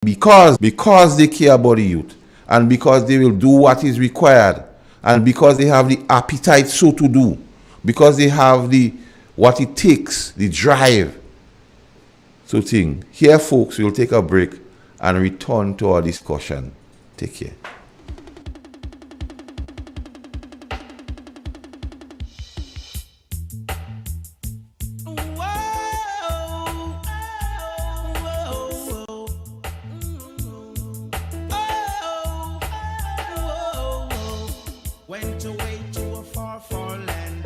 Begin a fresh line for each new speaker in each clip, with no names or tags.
Because they care about the youth, and because they will do what is required, and because they have the appetite so to do, because they have the what it takes, the drive. So thing. Here folks, we'll take a break and return to our discussion. Take care.
Went away to a far, far land.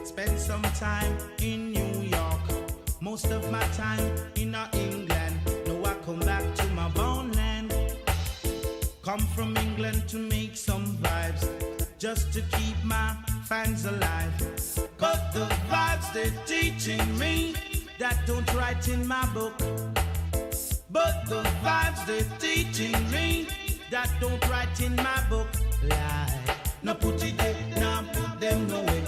Spent some time in New York. Most of my time in England. Now I come back to my born land. Come from England to make some vibes, just to keep my fans alive. But the vibes they're teaching me, that don't write in my book. But the vibes they're teaching me, that don't write in my book. Lie. No put it there, no put them no way.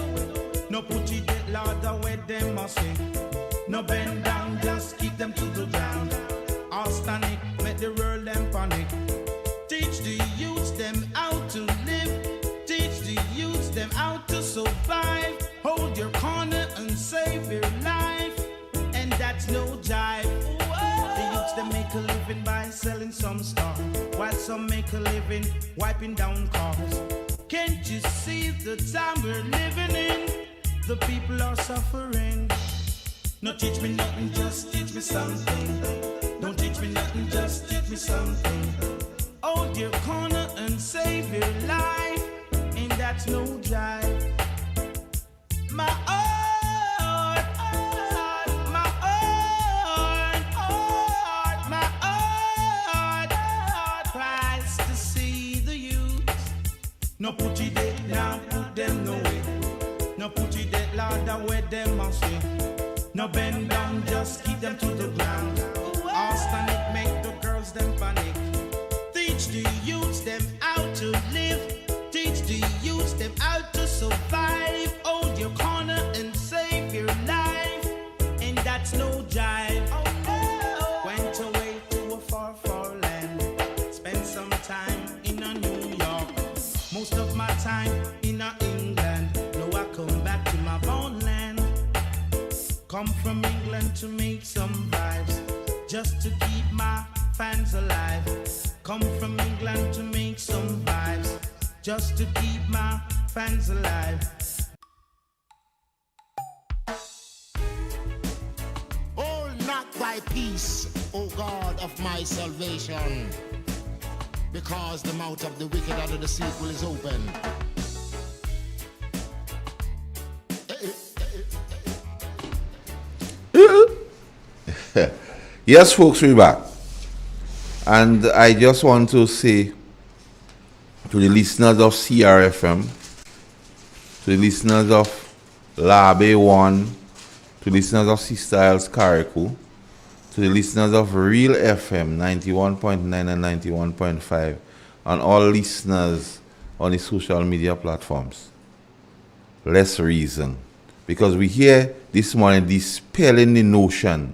No put it there, Lord, the way them must say. No bend down, just keep them to the ground. All static, make the world them panic. Teach the youths them how to live. Teach the youths them how to survive. Hold your corner and save your life. And that's no jive. The youths them make a living by selling some stuff, while some make a living wiping down cars. Can't you see the time we're living in? The people are suffering. No teach me nothing, just teach me something. Don't teach me nothing, just teach me something. Hold your corner and save your life, and that's no jive. My heart, my heart, my heart cries to see the youth. No put it there, now put them no way. No put it there, Lord, the way them must say. No bend down, just keep them to the ground. All stand it, make the girls them panic. Teach the youths them how to live. Teach the youths them how to survive. Hold your corner and save your life, and that's no jive. Went away to a far, far land. Spent some time in a New York. Most of my time in England. Now I come back to my born land. Come from England to make some vibes, just to keep my fans alive. Come from England to make some vibes, just to keep my fans alive.
Oh, not thy peace, O God of my salvation, because the mouth of the wicked and of the deceitful is open.
Yes, folks, we're back. And I just want to say to the listeners of CRFM, to the listeners of Labe 1, to the listeners of C Styles Carriacou, to the listeners of Real FM 91.9 and 91.5, and all listeners on the social media platforms. Let's reason. Because we hear this morning dispelling the notion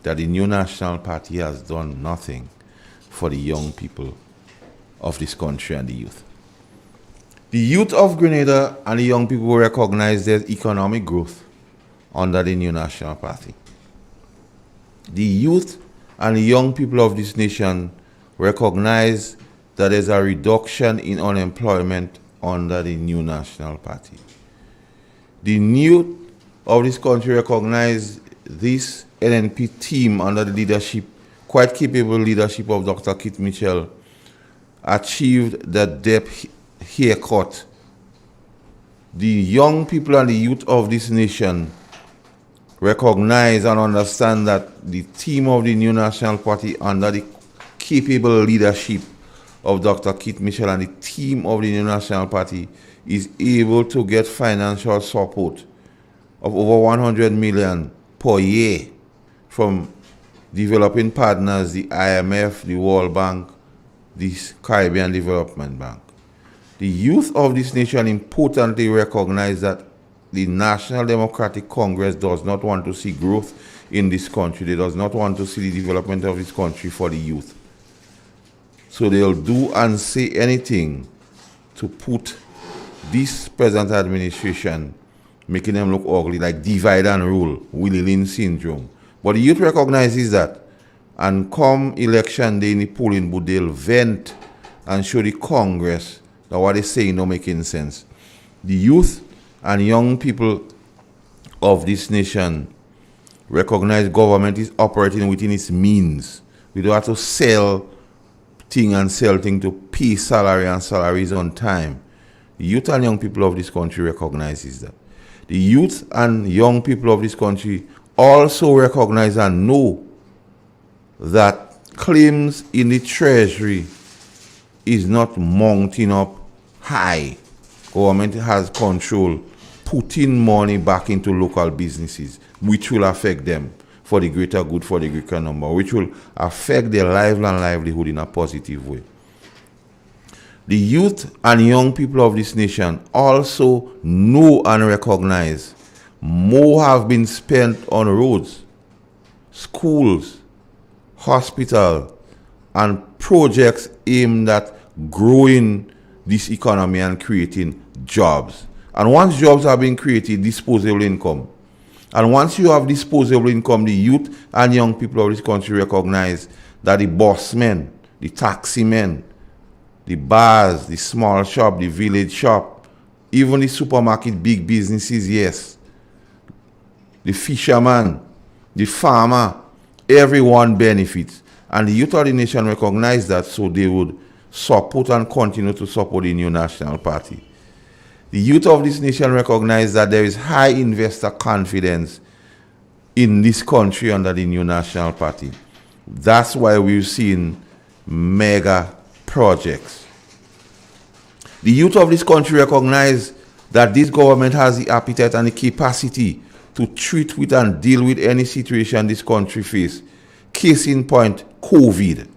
that the new National Party has done nothing for the young people of this country and the youth. The youth of Grenada and the young people recognize there's economic growth under the new National Party. The youth and the young people of this nation recognize that there's a reduction in unemployment under the new National Party. The youth of this country recognize this NNP team under the leadership, quite capable leadership of Dr. Keith Mitchell, achieved the debt haircut. The young people and the youth of this nation recognize and understand that the team of the new National Party under the capable leadership of Dr. Keith Mitchell and the team of the new National Party is able to get financial support of over 100 million per year from developing partners, the IMF, the World Bank, the Caribbean Development Bank. The youth of this nation importantly recognize that the National Democratic Congress does not want to see growth in this country. They does not want to see the development of this country for the youth. So they'll do and say anything to put this present administration, making them look ugly, like divide and rule, Willie Lynn syndrome. But the youth recognizes that, and come election day in the polling booth, they'll vent and show the Congress that what they're saying don't make any sense. The youth and young people of this nation recognize government is operating within its means. We don't have to sell thing and sell thing to pay salary and salaries on time. The youth and young people of this country recognizes that. The youth and young people of this country also recognize and know that claims in the treasury is not mounting up high. Government has control, putting money back into local businesses, which will affect them for the greater good, for the greater number, which will affect their lifelong livelihood in a positive way. The youth and young people of this nation also know and recognize more have been spent on roads, schools, hospitals, and projects aimed at growing this economy and creating jobs. And once jobs have been created, disposable income. And once you have disposable income, the youth and young people of this country recognize that the boss men, the taxi men, the bars, the small shop, the village shop, even the supermarket, big businesses, yes, the fisherman, the farmer, everyone benefits. And the youth of the nation recognize that, so they would support and continue to support the new National Party. The youth of this nation recognize that there is high investor confidence in this country under the new National Party. That's why we've seen mega projects. The youth of this country recognize that this government has the appetite and the capacity to treat with and deal with any situation this country faces. Case in point, COVID.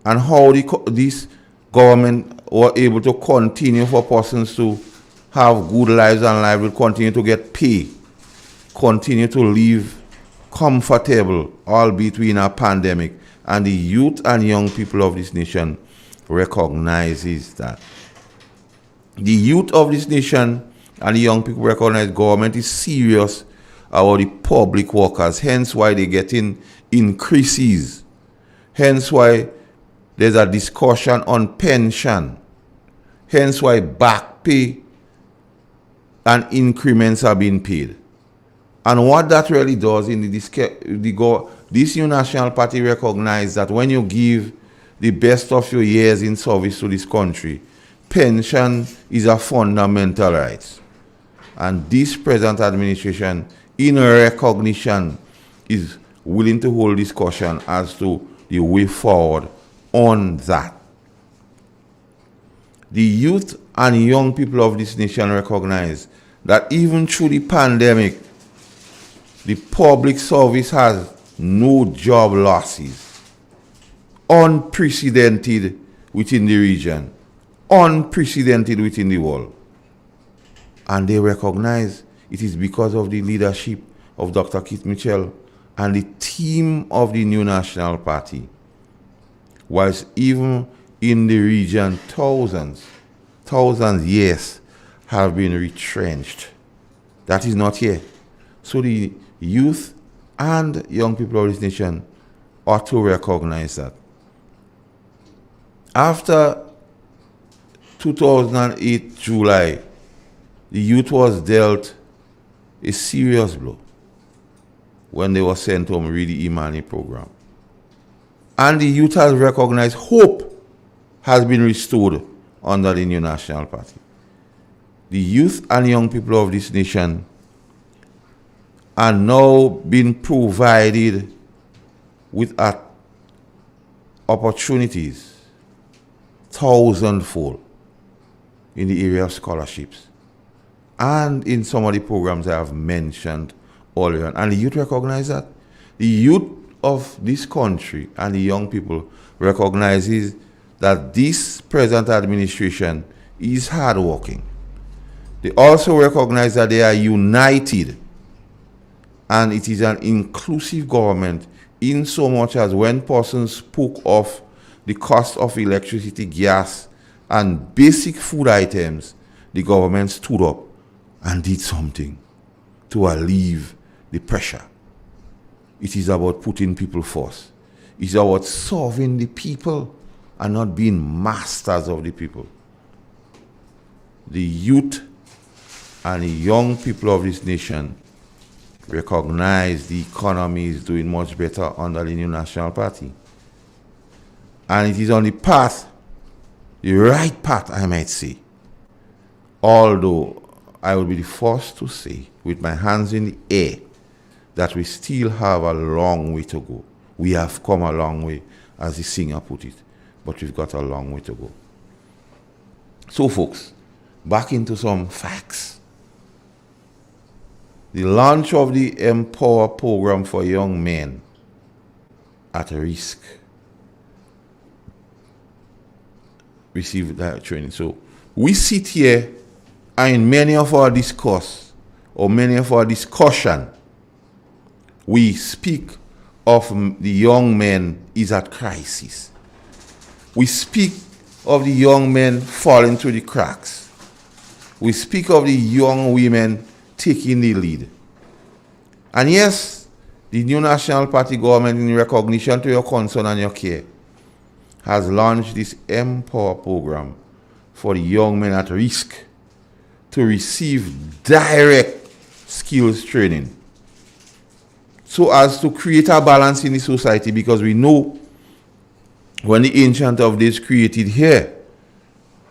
And how this government were able to continue for persons to have good lives and life, will continue to get pay, continue to live comfortable, albeit in a pandemic. And the youth and young people of this nation recognizes that. The youth of this nation and the young people recognize government is serious about the public workers, hence why they're getting increases, hence why there's a discussion on pension, hence why back pay and increments are being paid. And what that really does in this new National Party recognize that when you give the best of your years in service to this country, pension is a fundamental right. And this present administration, in recognition, is willing to hold discussion as to the way forward on that. The youth and young people of this nation recognize that even through the pandemic, the public service has no job losses. Unprecedented within the region. Unprecedented within the world. And they recognize it is because of the leadership of Dr. Keith Mitchell and the team of the new National Party. Whilst even in the region, thousands, yes, have been retrenched. That is not here. So the youth and young people of this nation ought to recognize that. After 2008 July, the youth was dealt a serious blow when they were sent home with the Imani program. And the youth has recognized hope has been restored under the new National Party. The youth and young people of this nation are now being provided with opportunities thousandfold in the area of scholarships and in some of the programs I have mentioned earlier. And the youth recognize that. The youth of this country and the young people recognizes that this present administration is hardworking. They also recognize that they are united and it is an inclusive government in so much as when persons spoke of the cost of electricity, gas, and basic food items, the government stood up and did something to alleviate the pressure. It is about putting people first. It's about serving the people and not being masters of the people. The youth and the young people of this nation recognize the economy is doing much better under the New National Party. And it is on the path, the right path, I might say. Although I will be the first to say, with my hands in the air, that we still have a long way to go. We have come a long way, as the singer put it, but we've got a long way to go. So, folks, back into some facts. The launch of the Empower program for young men at risk received that training. So we sit here and in many of our discourse or many of our discussion, we speak of the young men is at crisis. We speak of the young men falling through the cracks. We speak of the young women taking the lead. And yes, the New National Party government, in recognition to your concern and your care, has launched this Empower program for the young men at risk to receive direct skills training, so as to create a balance in the society, because we know when the Ancient of Days created here,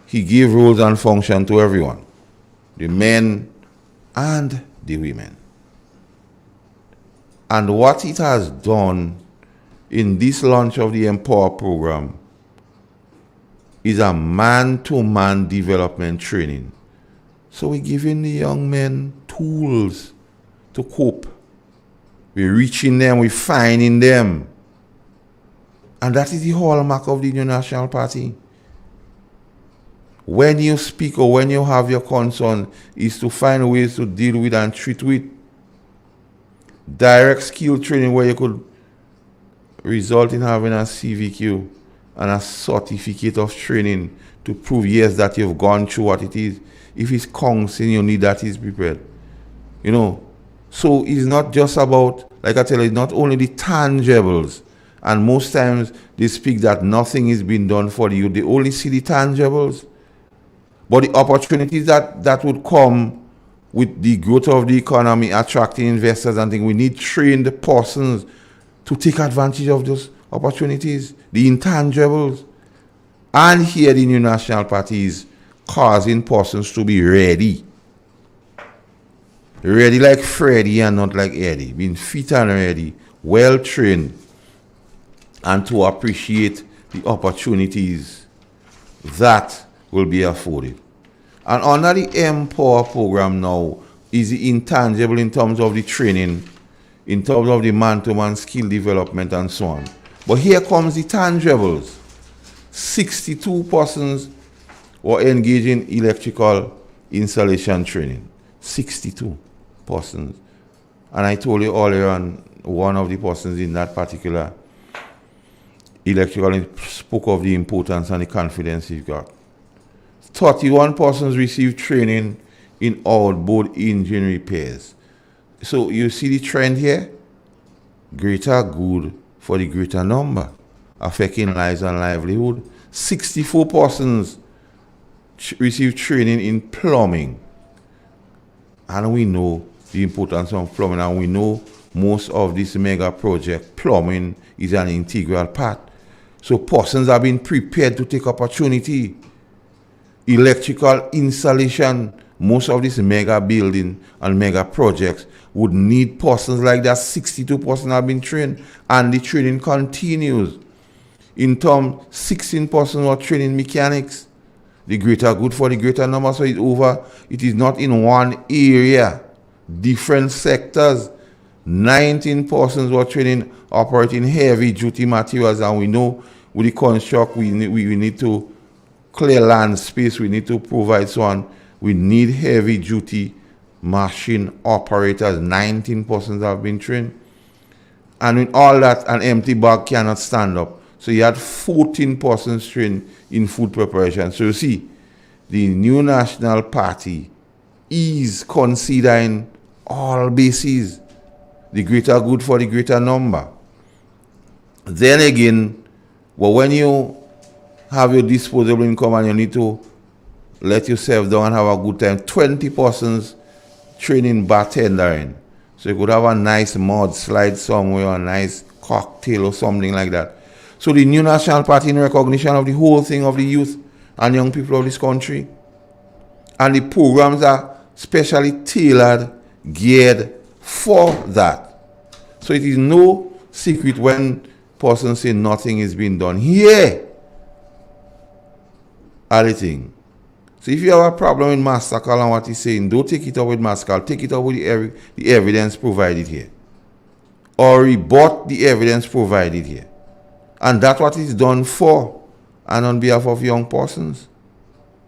he gave roles and function to everyone, the men and the women. And what it has done in this launch of the Empower program is a man-to-man development training. So we're giving the young men tools to cope. We're reaching them, we're finding them. And that is the hallmark of the New National Party. When you speak or when you have your concern, is to find ways to deal with and treat with. Direct skill training where you could result in having a CVQ and a certificate of training to prove, yes, that you've gone through what it is. If it's counseling you need, that is prepared. You know, so it's not just about, like I tell you, it's not only the tangibles. And most times they speak that nothing is being done for the youth. They only see the tangibles. But the opportunities that would come with the growth of the economy, attracting investors and things, we need trained persons to take advantage of those opportunities, the intangibles. And here the New National Party is causing persons to be ready. Ready like Freddie and not like Eddie. Being fit and ready, well trained, and to appreciate the opportunities that will be afforded. And under the Empower program now is the intangible in terms of the training, in terms of the man-to-man skill development and so on. But here comes the tangibles. 62 persons were engaged in electrical installation training. 62 persons. And I told you earlier on, one of the persons in that particular electrical spoke of the importance and the confidence he got. 31 persons received training in outboard engine repairs. So you see the trend here? Greater good for the greater number, affecting lives and livelihood. 64 persons received training in plumbing. And we know the importance of plumbing, and we know most of this mega project, plumbing is an integral part. So persons have been prepared to take opportunity. Electrical installation, most of this mega building and mega projects would need persons like that. 62 persons have been trained, and the training continues. In terms, 16 persons are training mechanics. The greater good for the greater number, so it's over. It is not in one area, different sectors. 19 persons were training operating heavy duty materials, and we know with the construct we need to clear land space, we need to provide so on. We need heavy duty machine operators. 19 persons have been trained. And with all that, an empty bag cannot stand up. So he had 14 persons trained in food preparation. So you see, the New National Party is considering all bases, the greater good for the greater number. Then again, well, when you have your disposable income and you need to let yourself down and have a good time, 20 persons training bartendering. So you could have a nice mudslide somewhere, a nice cocktail or something like that. So the New National Party, in recognition of the whole thing of the youth and young people of this country, and the programs are specially tailored, geared for that. So it is no secret when persons say nothing is being done. Here are the thing. So if you have a problem with Masakal and what he's saying, don't take it up with Masakal, take it up with the evidence provided here. Or rebut the evidence provided here. And that's what is done for and on behalf of young persons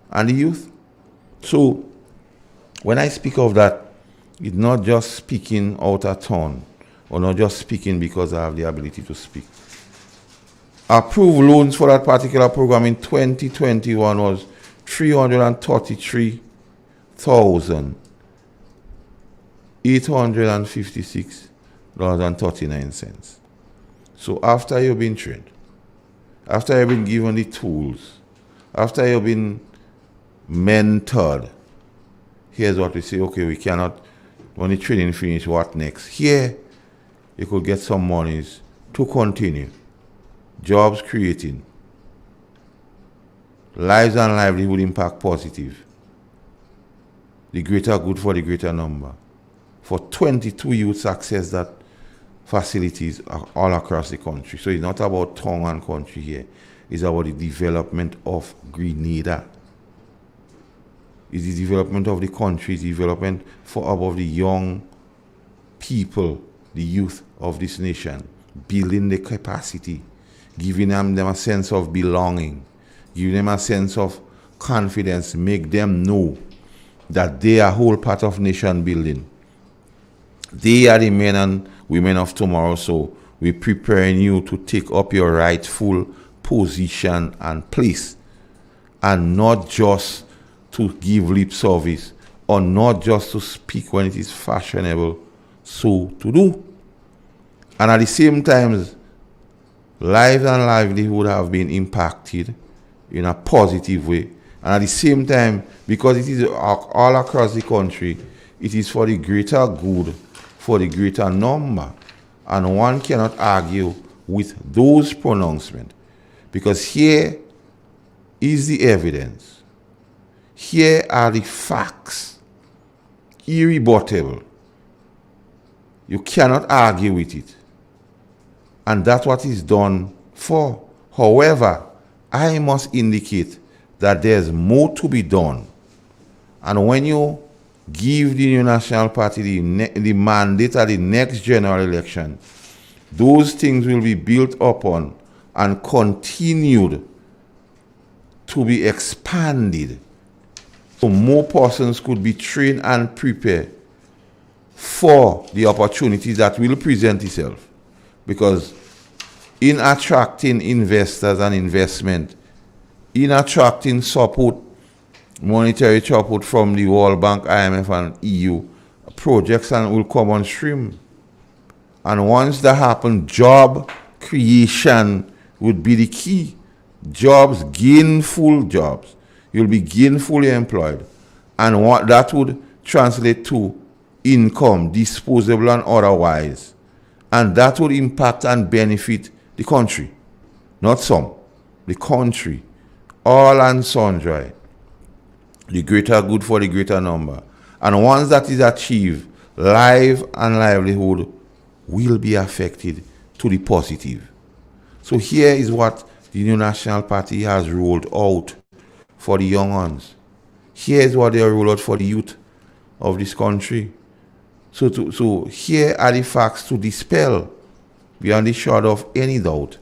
and the youth. So when I speak of that, it's not just speaking out of turn, or not just speaking because I have the ability to speak. Approved loans for that particular program in 2021 was $333,856.39. So after you've been trained, after you've been given the tools, after you've been mentored, here's what we say, okay, we cannot, when the training finish, what next? Here, you could get some monies to continue. Jobs creating. Lives and livelihood impact positive. The greater good for the greater number. For 22 youths access that facilities all across the country. So it's not about tongue and country here. It's about the development of Grenada. It's the development of the country, it's the development for above the young people, the youth of this nation, building the capacity, giving them a sense of belonging, giving them a sense of confidence, make them know that they are whole part of nation building. They are the men and women of tomorrow, so we're preparing you to take up your rightful position and place, and not just to give lip service, or not just to speak when it is fashionable so to do. And at the same time, lives and livelihood have been impacted in a positive way. And at the same time, because it is all across the country, it is for the greater good, for the greater number. And one cannot argue with those pronouncements, because here is the evidence. Here are the facts, irrebuttable. You cannot argue with it. And that's what is done for. However, I must indicate that there's more to be done. And when you give the New National Party the mandate at the next general election, those things will be built upon and continued to be expanded. So more persons could be trained and prepared for the opportunities that will present itself. Because in attracting investors and investment, in attracting support, monetary support from the World Bank, IMF and EU, projects will come on stream. And once that happens, job creation would be the key. Jobs, gainful jobs. You'll be gainfully employed. And what that would translate to income, disposable and otherwise. And that would impact and benefit the country. Not some. The country. All and sundry. The greater good for the greater number. And once that is achieved, life and livelihood will be affected to the positive. So here is what the New National Party has rolled out for the young ones. Here is what they rolled out for the youth of this country. So here are the facts to dispel beyond the shadow of any doubt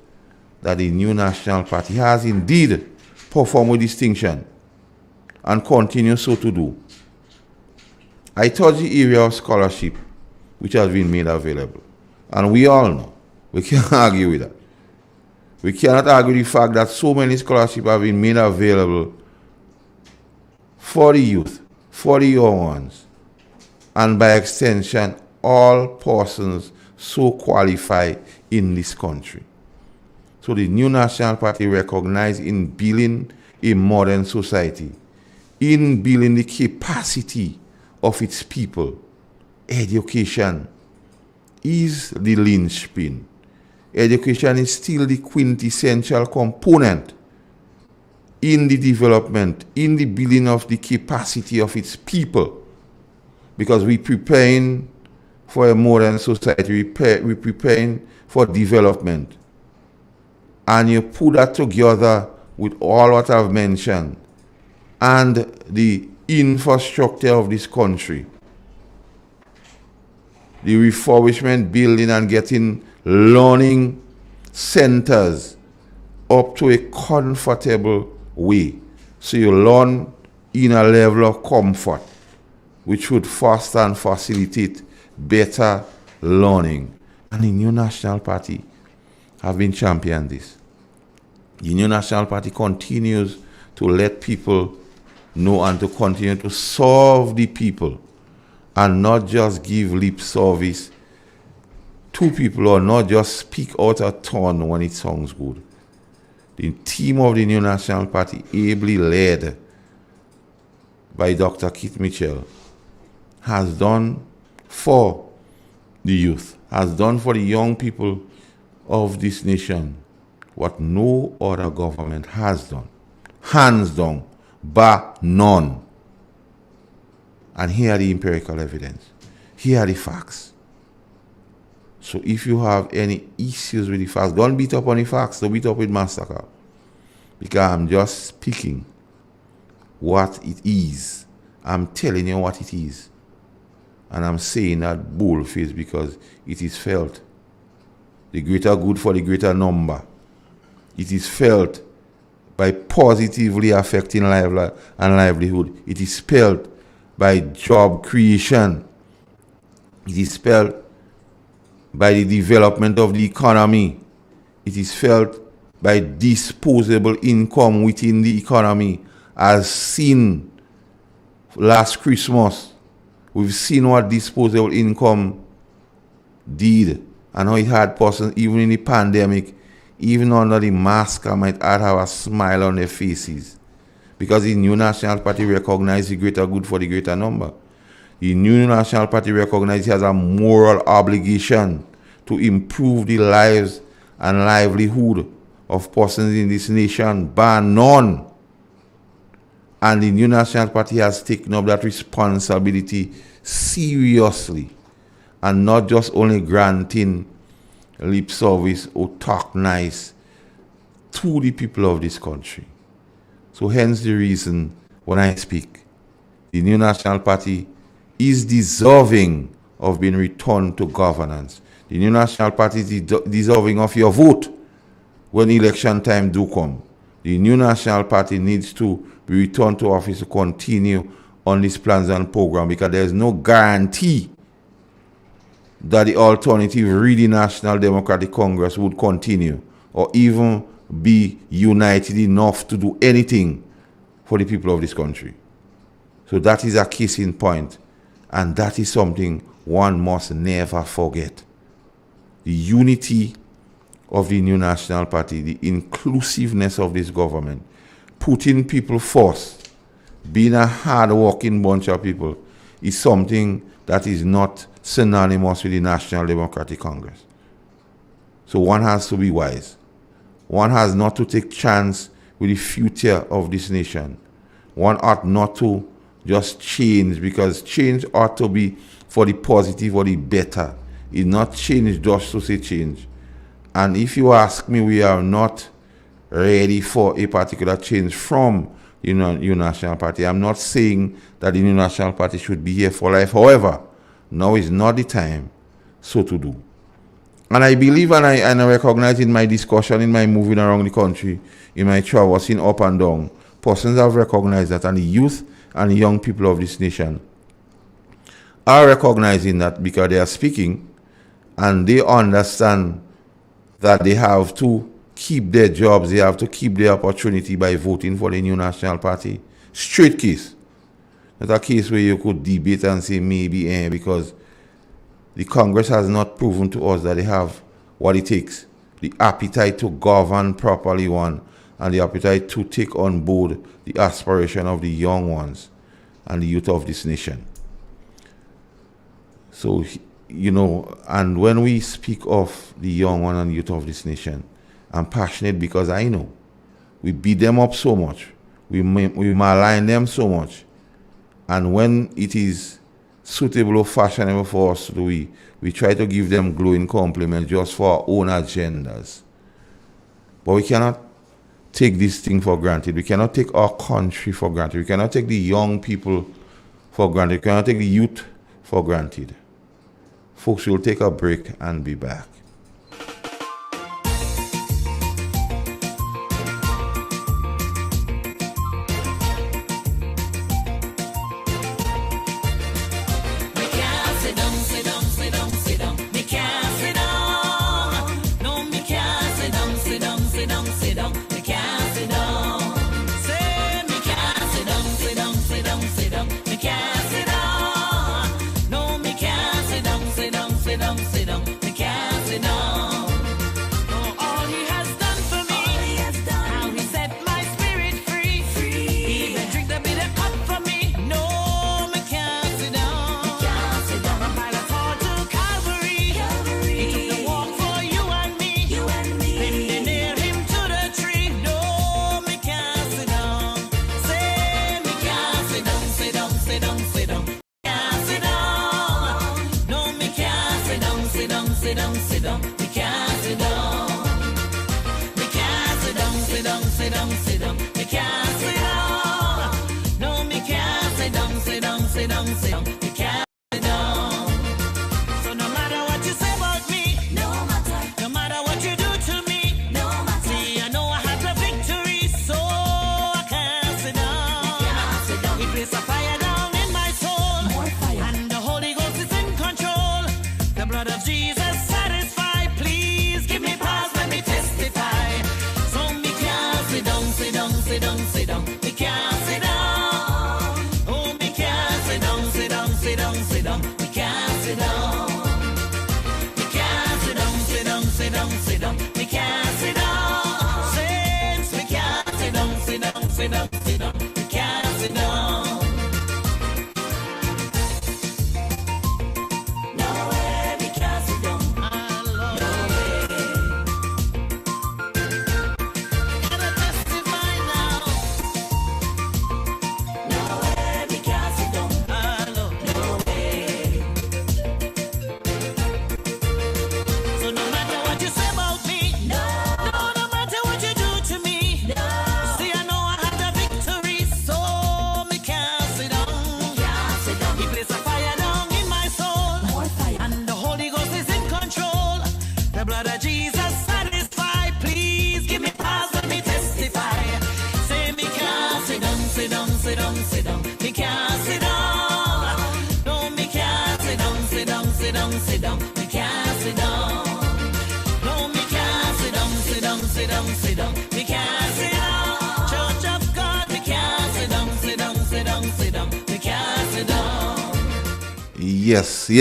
that the New National Party has indeed performed with distinction and continues so to do. I touched the area of scholarship which has been made available. And we all know, we can't argue with that. We cannot argue the fact that so many scholarships have been made available for the youth, for the young ones, and by extension, all persons so qualified in this country. So the New National Party recognized in building a modern society, in building the capacity of its people. Education is the linchpin. Education is still the quintessential component in the development, in the building of the capacity of its people. Because we're preparing for a modern society, we're preparing for development. And you put that together with all what I've mentioned and the infrastructure of this country, the refurbishment, building and getting learning centers up to a comfortable way. So you learn in a level of comfort, which would foster and facilitate better learning. And the New National Party have been championing this. The New National Party continues to let people know and to continue to serve the people and not just give lip service to people or not just speak out of turn when it sounds good. The team of the New National Party, ably led by Dr. Keith Mitchell, has done for the youth, has done for the young people of this nation what no other government has done. Hands down, bar none. And here are the empirical evidence. Here are the facts. So if you have any issues with the facts, don't beat up on the facts, don't beat up with Mastercard. Because I'm just speaking what it is. I'm telling you what it is. And I'm saying that boldface because it is felt. The greater good for the greater number. It is felt by positively affecting life and livelihood. It is felt by job creation. It is felt by the development of the economy. It is felt by disposable income within the economy, as seen last Christmas. We've seen what disposable income did and how it had persons, even in the pandemic, even under the mask, I might add, have a smile on their faces. Because the New National Party recognizes the greater good for the greater number. The New National Party recognizes it has a moral obligation to improve the lives and livelihood of persons in this nation, bar none. And the New National Party has taken up that responsibility seriously and not just only granting lip service or talk nice to the people of this country. So hence the reason when I speak, the New National Party is deserving of being returned to governance. The New National Party is deserving of your vote when election time do come. The New National Party needs to be returned to office to continue on these plans and program, because there is no guarantee that the alternative really National Democratic Congress would continue or even be united enough to do anything for the people of this country. So that is a case in point, and that is something one must never forget. The unity of the New National Party, the inclusiveness of this government, putting people first, being a hard-working bunch of people, is something that is not synonymous with the National Democratic Congress. So one has to be wise. One has not to take chance with the future of this nation. One ought not to just change, because change ought to be for the positive or the better. It's not change just to say change. And if you ask me, we are not ready for a particular change from the New National Party. I'm not saying that the New National Party should be here for life. However, now is not the time so to do. And I believe and I recognize in my discussion, in my moving around the country, in my traversing up and down, persons have recognized that, and the youth and the young people of this nation are recognizing that, because they are speaking and they understand that they have to keep their jobs, they have to keep their opportunity by voting for the new National Party. Straight case. Not a case where you could debate and say maybe because the Congress has not proven to us that they have what it takes. The appetite to govern properly, one, and the appetite to take on board the aspiration of the young ones and the youth of this nation. So, and when we speak of the young one and youth of this nation, I'm passionate because I know we beat them up so much, we malign them so much, and when it is suitable or fashionable for us to do, we try to give them glowing compliments just for our own agendas. But we cannot take this thing for granted. We cannot take our country for granted. We cannot take the young people for granted. We cannot take the youth for granted. Folks, we'll take a break and be back.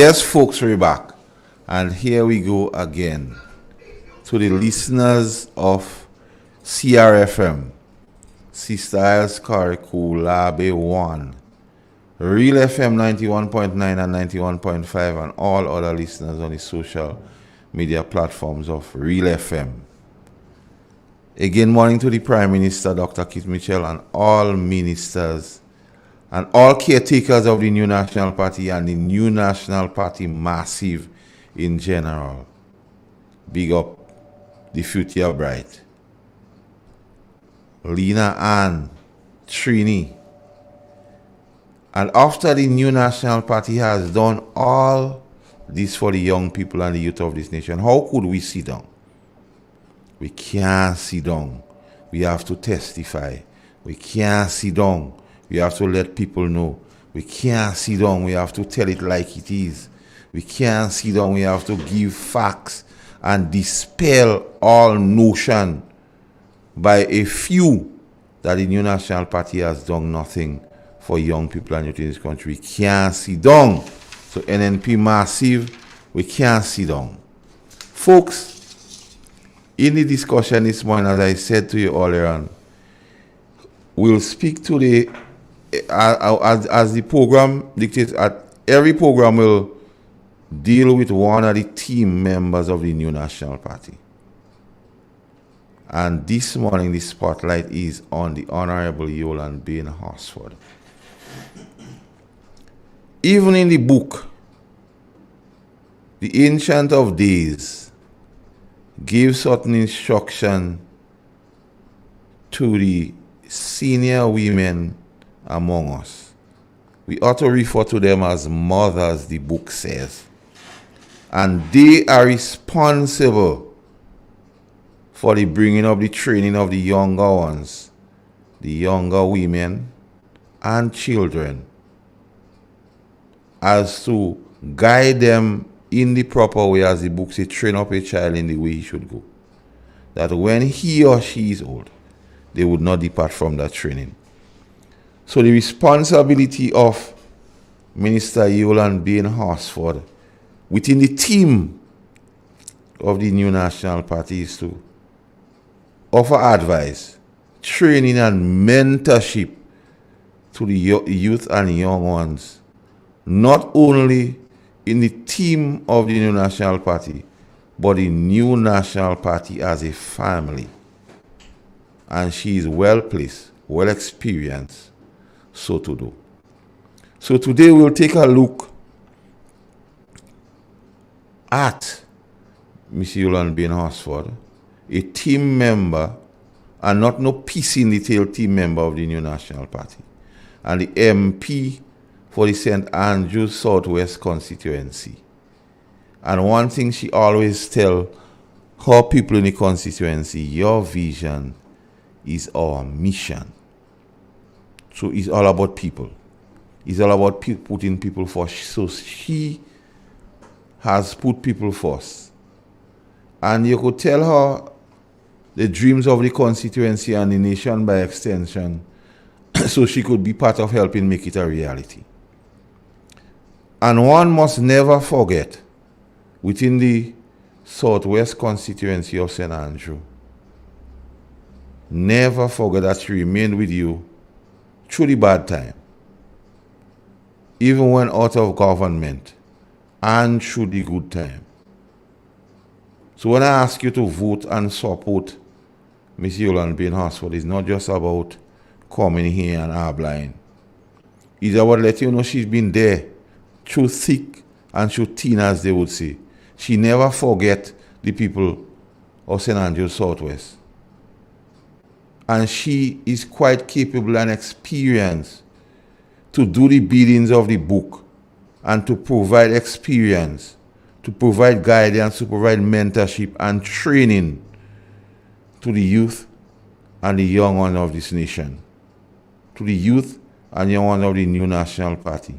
Yes, folks, we're back. And here we go again. To the listeners of CRFM, C Styles, Carriacou, Labe 1, Real FM 91.9 and 91.5, and all other listeners on the social media platforms of Real FM. Again, morning to the Prime Minister, Dr. Keith Mitchell, and all ministers and all caretakers of the New National Party and the New National Party massive in general. Big up the future bright. Lena Ann, Trini. And after the New National Party has done all this for the young people and the youth of this nation, how could we sit down? We can't sit down. We have to testify. We can't sit down. We have to let people know. We can't sit down. We have to tell it like it is. We can't sit down. We have to give facts and dispel all notion by a few that the New National Party has done nothing for young people and youth in this country. We can't sit down. So NNP massive, we can't sit down. Folks, in the discussion this morning, as I said to you earlier on, we'll speak to the, as the program dictates, every program will deal with one of the team members of the New National Party. And this morning, the spotlight is on the Honorable Yolande Bain Horsford. Even in the book, the Ancient of Days gives certain instruction to the senior women among us. We ought to refer to them as mothers, the book says. And they are responsible for the bringing up, the training of the younger ones, the younger women and children, as to guide them in the proper way, as the book says, train up a child in the way he should go. That when he or she is old, they would not depart from that training. So the responsibility of Minister Yolande Bain Horsford within the team of the New National Party is to offer advice, training and mentorship to the youth and young ones, not only in the team of the New National Party, but the New National Party as a family. And she is well placed, well experienced, so to do. So today we'll take a look at Miss Yolande Bain Horsford, a team member, and not no piece in detail team member of the New National Party, and the MP for the St. Andrews Southwest constituency. And one thing she always tell her people in the constituency, your vision is our mission. So it's all about people. It's all about putting people first. So she has put people first. And you could tell her the dreams of the constituency and the nation by extension, so she could be part of helping make it a reality. And one must never forget, within the Southwest constituency of St. Andrew, never forget that she remained with you through the bad time, even when out of government, and through the good time. So when I ask you to vote and support Miss Yolande Bain Horsford, it's not just about coming here and blind. It's about letting you know she's been there through thick and through thin, as they would say. She never forget the people of St. Andrews Southwest. And she is quite capable and experienced to do the biddings of the book and to provide experience, to provide guidance, to provide mentorship and training to the youth and the young ones of this nation, to the youth and young ones of the New National Party,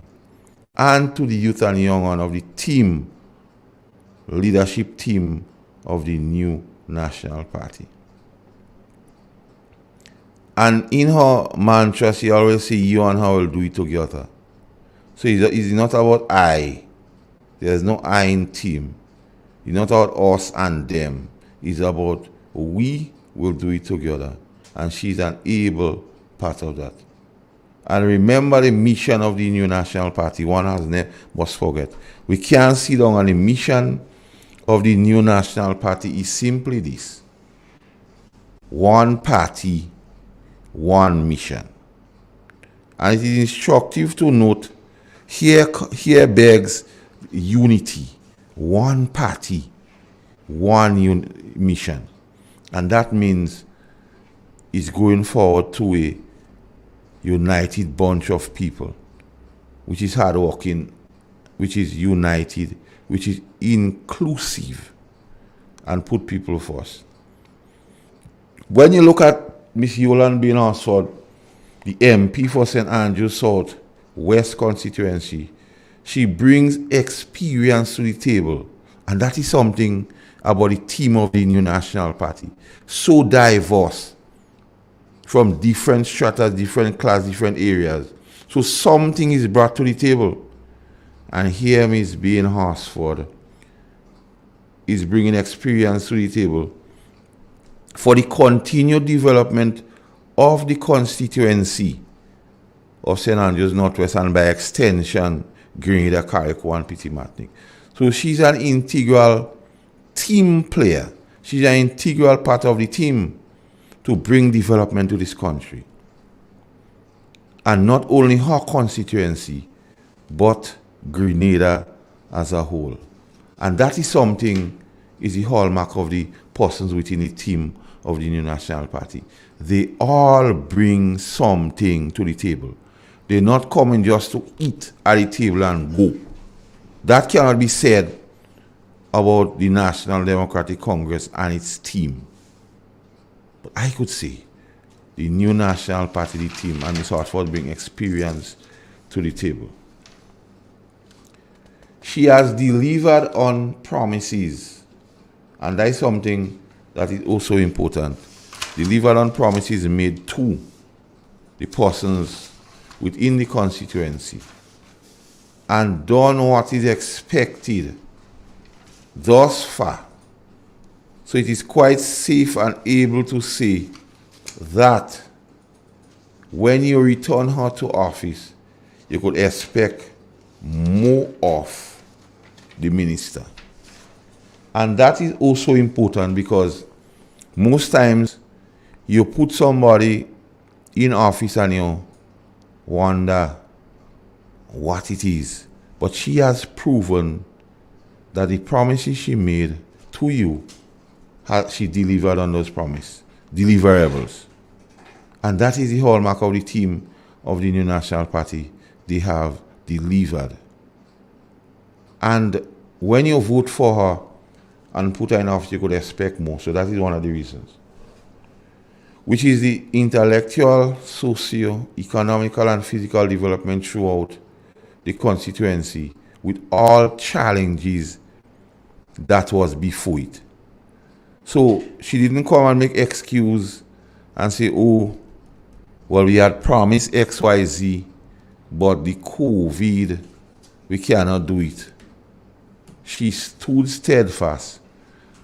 and to the youth and young ones of the team, leadership team of the New National Party. And in her mantra, she always say, you and her will do it together. So it's not about I. There's no I in team. It's not about us and them. It's about we will do it together. And she's an able part of that. And remember the mission of the New National Party. One must forget. We can't sit down, on the mission of the New National Party is simply this: one party, one mission. And it is instructive to note, here begs unity. One party, one mission. And that means it's going forward to a united bunch of people, which is hardworking, which is united, which is inclusive, and put people first. When you look at Miss Yolande Bain Horsford, the MP for St. Andrews South West constituency, she brings experience to the table. And that is something about the team of the New National Party. So diverse, from different strata, different class, different areas. So something is brought to the table. And here Ms. Bain Horsford is bringing experience to the table for the continued development of the constituency of St. Andrews Northwest and by extension, Grenada, Carriacou, and Petit Martinique. So she's an integral team player. She's an integral part of the team to bring development to this country. And not only her constituency, but Grenada as a whole. And that is something, is the hallmark of the persons within the team of the New National Party. They all bring something to the table. They're not coming just to eat at the table and go. That cannot be said about the National Democratic Congress and its team. But I could say the New National Party, the team, and Ms. Horsford bring experience to the table. She has delivered on promises, and that is something that is also important. Delivered on promises made to the persons within the constituency and done what is expected thus far. So it is quite safe and able to say that when you return her to office, you could expect more of the minister. And that is also important because most times you put somebody in office and you wonder what it is. But she has proven that the promises she made to you, she delivered on those promises, deliverables. And that is the hallmark of the team of the New National Party. They have delivered. And when you vote for her and put her in office, you could expect more. So that is one of the reasons. Which is the intellectual, socio-economical, and physical development throughout the constituency with all challenges that was before it. So she didn't come and make excuse and say, oh, well, we had promised X, Y, Z, but the COVID, we cannot do it. She stood steadfast,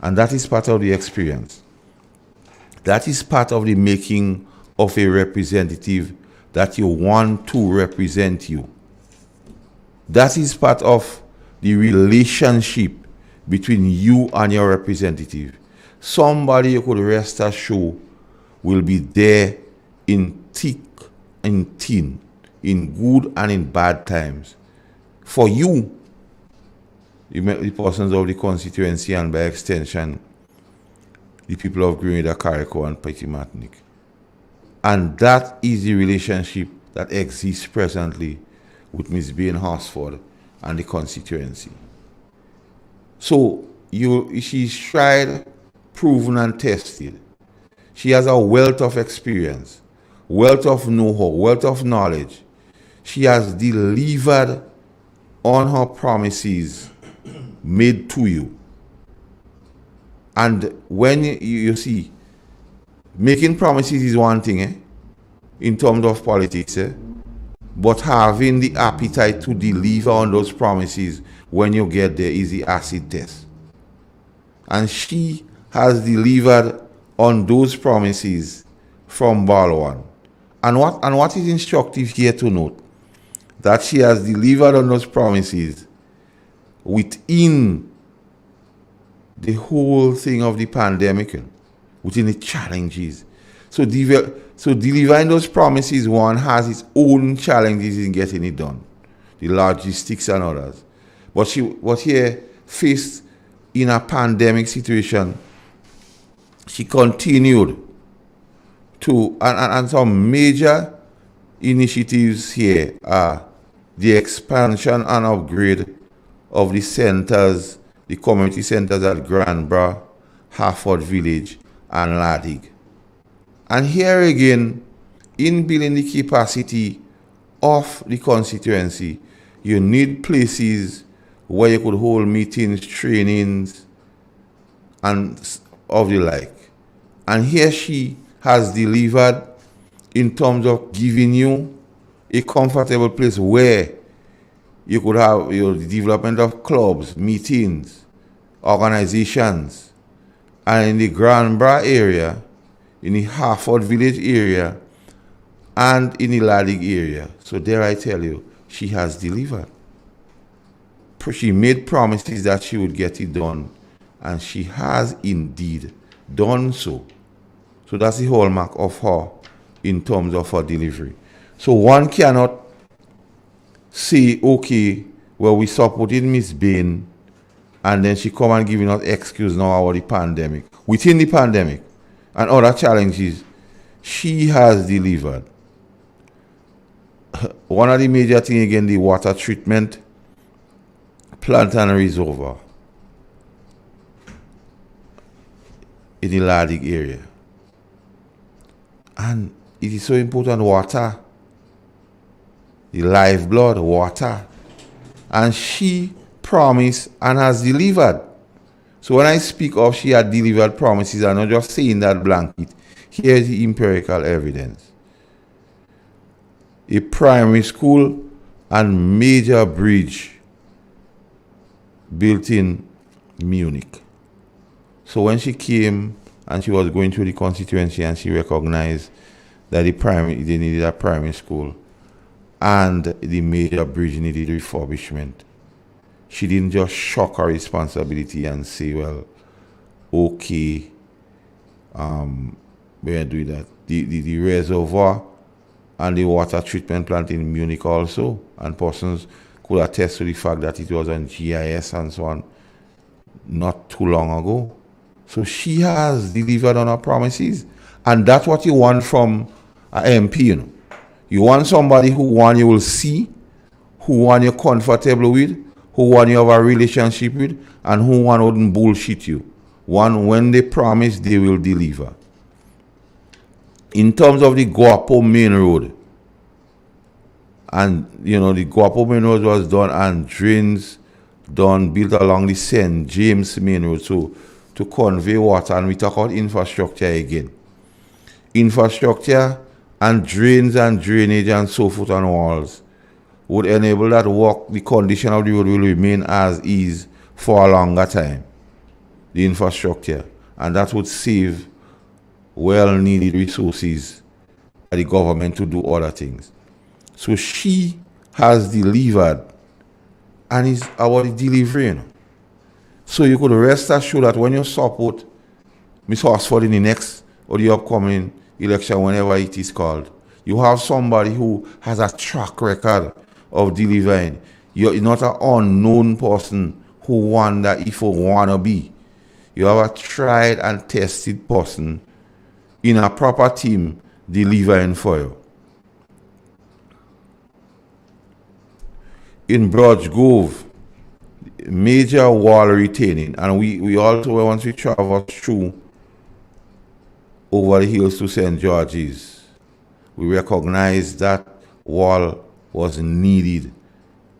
and that is part of the experience. That is part of the making of a representative that you want to represent you. That is part of the relationship between you and your representative. Somebody you could rest assured will be there in thick and thin, in good and in bad times. For you, the persons of the constituency and by extension, the people of Grenada, Carriacou, and Petit Martinique. And that is the relationship that exists presently with Ms. Bain Horsford and the constituency. So she's tried, proven, and tested. She has a wealth of experience, wealth of know-how, wealth of knowledge. She has delivered on her promises made to you. And when you see, making promises is one thing, in terms of politics, but having the appetite to deliver on those promises when you get there is the acid test. And she has delivered on those promises from ball one. And what is instructive here to note, that she has delivered on those promises within the whole thing of the pandemic, within the challenges. So delivering those promises, one has its own challenges in getting it done, the logistics and others. But she was here faced in a pandemic situation. She continued to, and some major initiatives here are the expansion and upgrade of the centers, the community centers at Granborough, Harford Village, and Ladig. And here again, in building the capacity of the constituency, you need places where you could hold meetings, trainings, and of the like. And here she has delivered in terms of giving you a comfortable place where you could have your development of clubs, meetings, organizations, and in the Granbra area, in the Harford Village area, and in the Ladig area. So there I tell you, she has delivered. She made promises that she would get it done, and she has indeed done so. So that's the hallmark of her in terms of her delivery. So one cannot say, okay, well, we supported Miss Bain, and then she come and giving us excuse now about the pandemic. Within the pandemic and other challenges, she has delivered. One of the major things, again, the water treatment plant and reservoir in the Ladig area. And it is so important, water, the lifeblood, water. And she promised and has delivered. So when I speak of she had delivered promises, I'm not just saying that blanket. Here is the empirical evidence. A primary school and major bridge built in Munich. So when she came and she was going through the constituency and she recognized that they needed a primary school and the major bridge needed refurbishment, she didn't just shock her responsibility and say, well, okay, we're doing that. The reservoir and the water treatment plant in Munich also, and persons could attest to the fact that it was on GIS and so on not too long ago. So she has delivered on her promises. And that's what you want from an MP, you know. You want somebody who, one, you will see, who, one, you're comfortable with, who, one, you have a relationship with, and who, one, wouldn't bullshit you. One, when they promise, they will deliver. In terms of the Guapo Main Road, and, you know, the Guapo Main Road was done and drains done, built along the St. James Main Road, so to convey water, and we talk about infrastructure again. Infrastructure and drains and drainage and so forth and walls would enable that work, the condition of the road will remain as is for a longer time, the infrastructure, and that would save well-needed resources by the government to do other things. So she has delivered, and is about the delivery, you know. So you could rest assured that when you support Ms. Horsford in the next or the upcoming election, whenever it is called, you have somebody who has a track record of delivering. You're not an unknown person who wonder if you want to be. You have a tried and tested person in a proper team delivering for you. In Broad Grove, major wall retaining, and we also, once we travel through over the hills to St. George's, we recognize that wall was needed.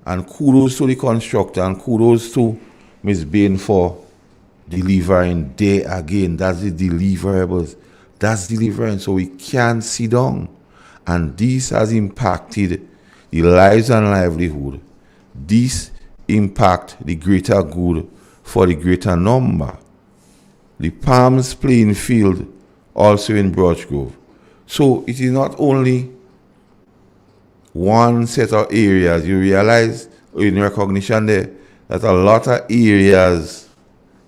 And kudos to the constructor, and kudos to Ms. Bain for delivering there again. That's the deliverables. That's delivering, so we can't sit down. And this has impacted the lives and livelihood. This impact the greater good for the greater number. The Palms playing field also in Broad Grove. So it is not only one set of areas. You realize in recognition there that a lot of areas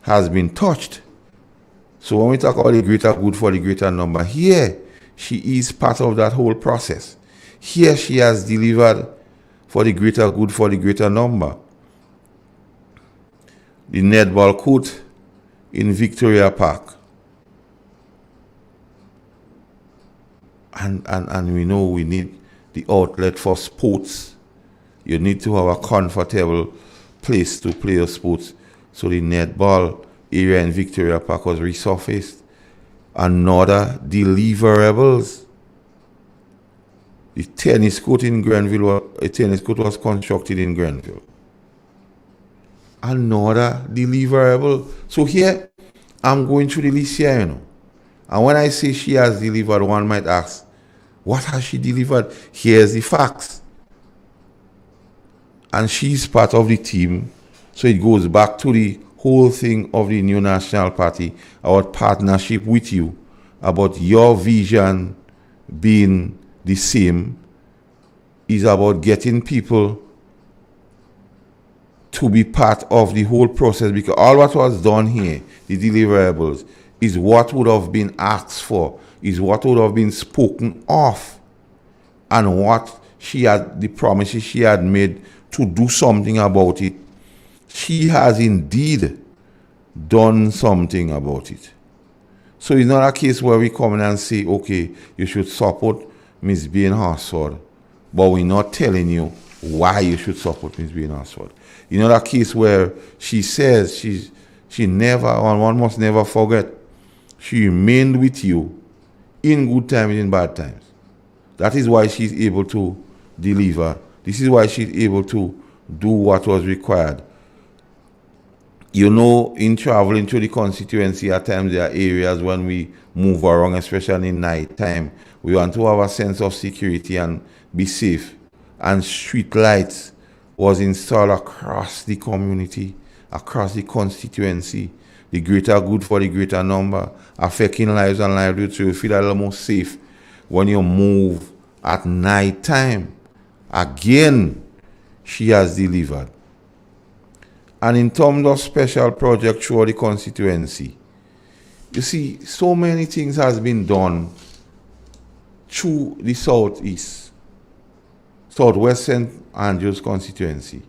has been touched. So when we talk about the greater good for the greater number, here she is part of that whole process. Here she has delivered for the greater good for the greater number. The netball court in Victoria Park. And we know we need the outlet for sports. You need to have a comfortable place to play your sports. So the netball area in Victoria Park was resurfaced. Another deliverables. The tennis court in Grenville, a tennis court was constructed in Grenville. Another deliverable. So here, I'm going through the list here, you know. And when I say she has delivered, one might ask, What has she delivered? Here's the facts. And she's part of the team. So it goes back to the whole thing of the New National Party, our partnership with you, about your vision being the same, is about getting people to be part of the whole process, because all what was done here, the deliverables, is what would have been asked for, is what would have been spoken of, and what she had, the promises she had made to do something about it. She has indeed done something about it. So it's not a case where we come in and say, okay, you should support Ms. Bain Horsford, but we're not telling you why you should support Ms. Bain Horsford. It's not a case where she says she never, and one must never forget, she remained with you in good times and in bad times. That is why she's able to deliver. This is why she's able to do what was required. You know, in traveling through the constituency, at times there are areas when we move around, especially in night time, we want to have a sense of security and be safe. And street lights was installed across the community, across the constituency. The greater good for the greater number, affecting lives and livelihoods, so you feel a little more safe when you move at night time. Again, she has delivered. And in terms of special projects throughout the constituency, you see, so many things has been done through the southwest St. Andrews constituency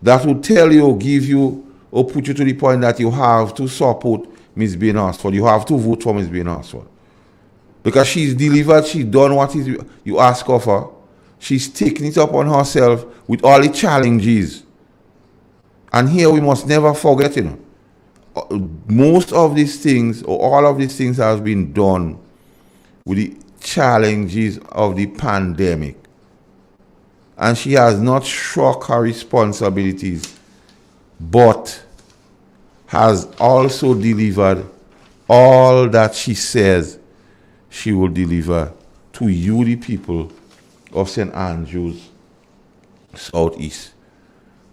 that would tell you, give you, or put you to the point that you have to support Ms. Bain Horsford. You have to vote for Ms. Bain Horsford. Because she's delivered, she's done what is you ask of her. She's taken it upon herself with all the challenges. And here we must never forget, most of these things, or all of these things, have been done with the challenges of the pandemic. And she has not shirked her responsibilities, but has also delivered all that she says she will deliver to you, the people of St. Andrews Southeast.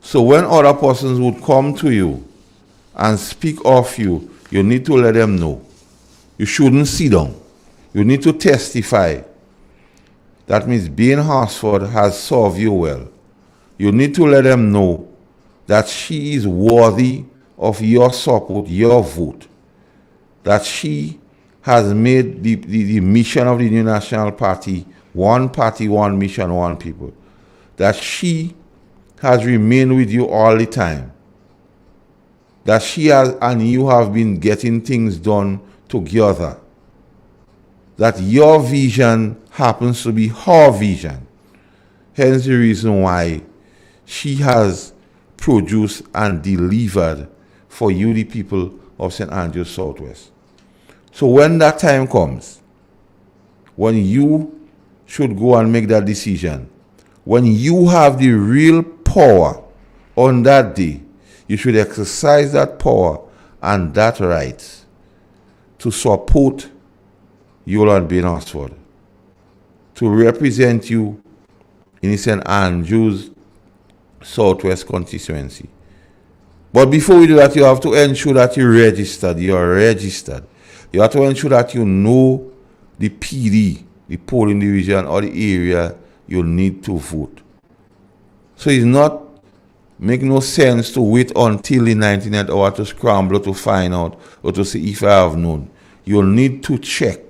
So when other persons would come to you and speak of you, you need to let them know. You shouldn't sit down. You need to testify that Ms. Bain Horsford has served you well. You need to let them know that she is worthy of your support, your vote. That she has made the mission of the New National Party, one party, one mission, one people. That she has remained with you all the time. That she has, and you have been getting things done together. That your vision happens to be her vision. Hence the reason why she has produced and delivered for you, the people of St. Andrews Southwest. So when that time comes, when you should go and make that decision, when you have the real power on that day, you should exercise that power and that right to support Yolande Bain Horsford, to represent you in St. Andrews Southwest constituency. But before we do that, you have to ensure that you're registered. You're registered. You have to ensure that you know the PD, the polling division, or the area you need to vote. So it's not make no sense to wait until the 19th hour to scramble to find out or to see if I have known. You'll need to check.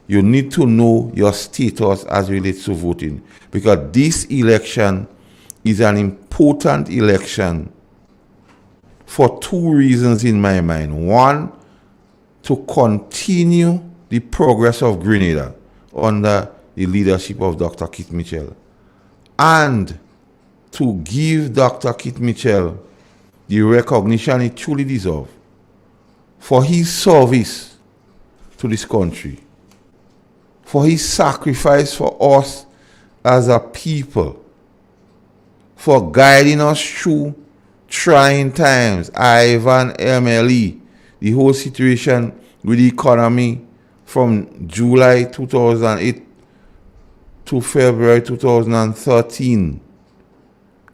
You need to know your status as relates to voting, because this election is an important election for two reasons in my mind. One, to continue the progress of Grenada under the leadership of Dr. Keith Mitchell, and to give Dr. Keith Mitchell the recognition he truly deserves for his service to this country, for his sacrifice for us as a people, for guiding us through trying times. Ivan, MLE, the whole situation with the economy, from July 2008 to February 2013.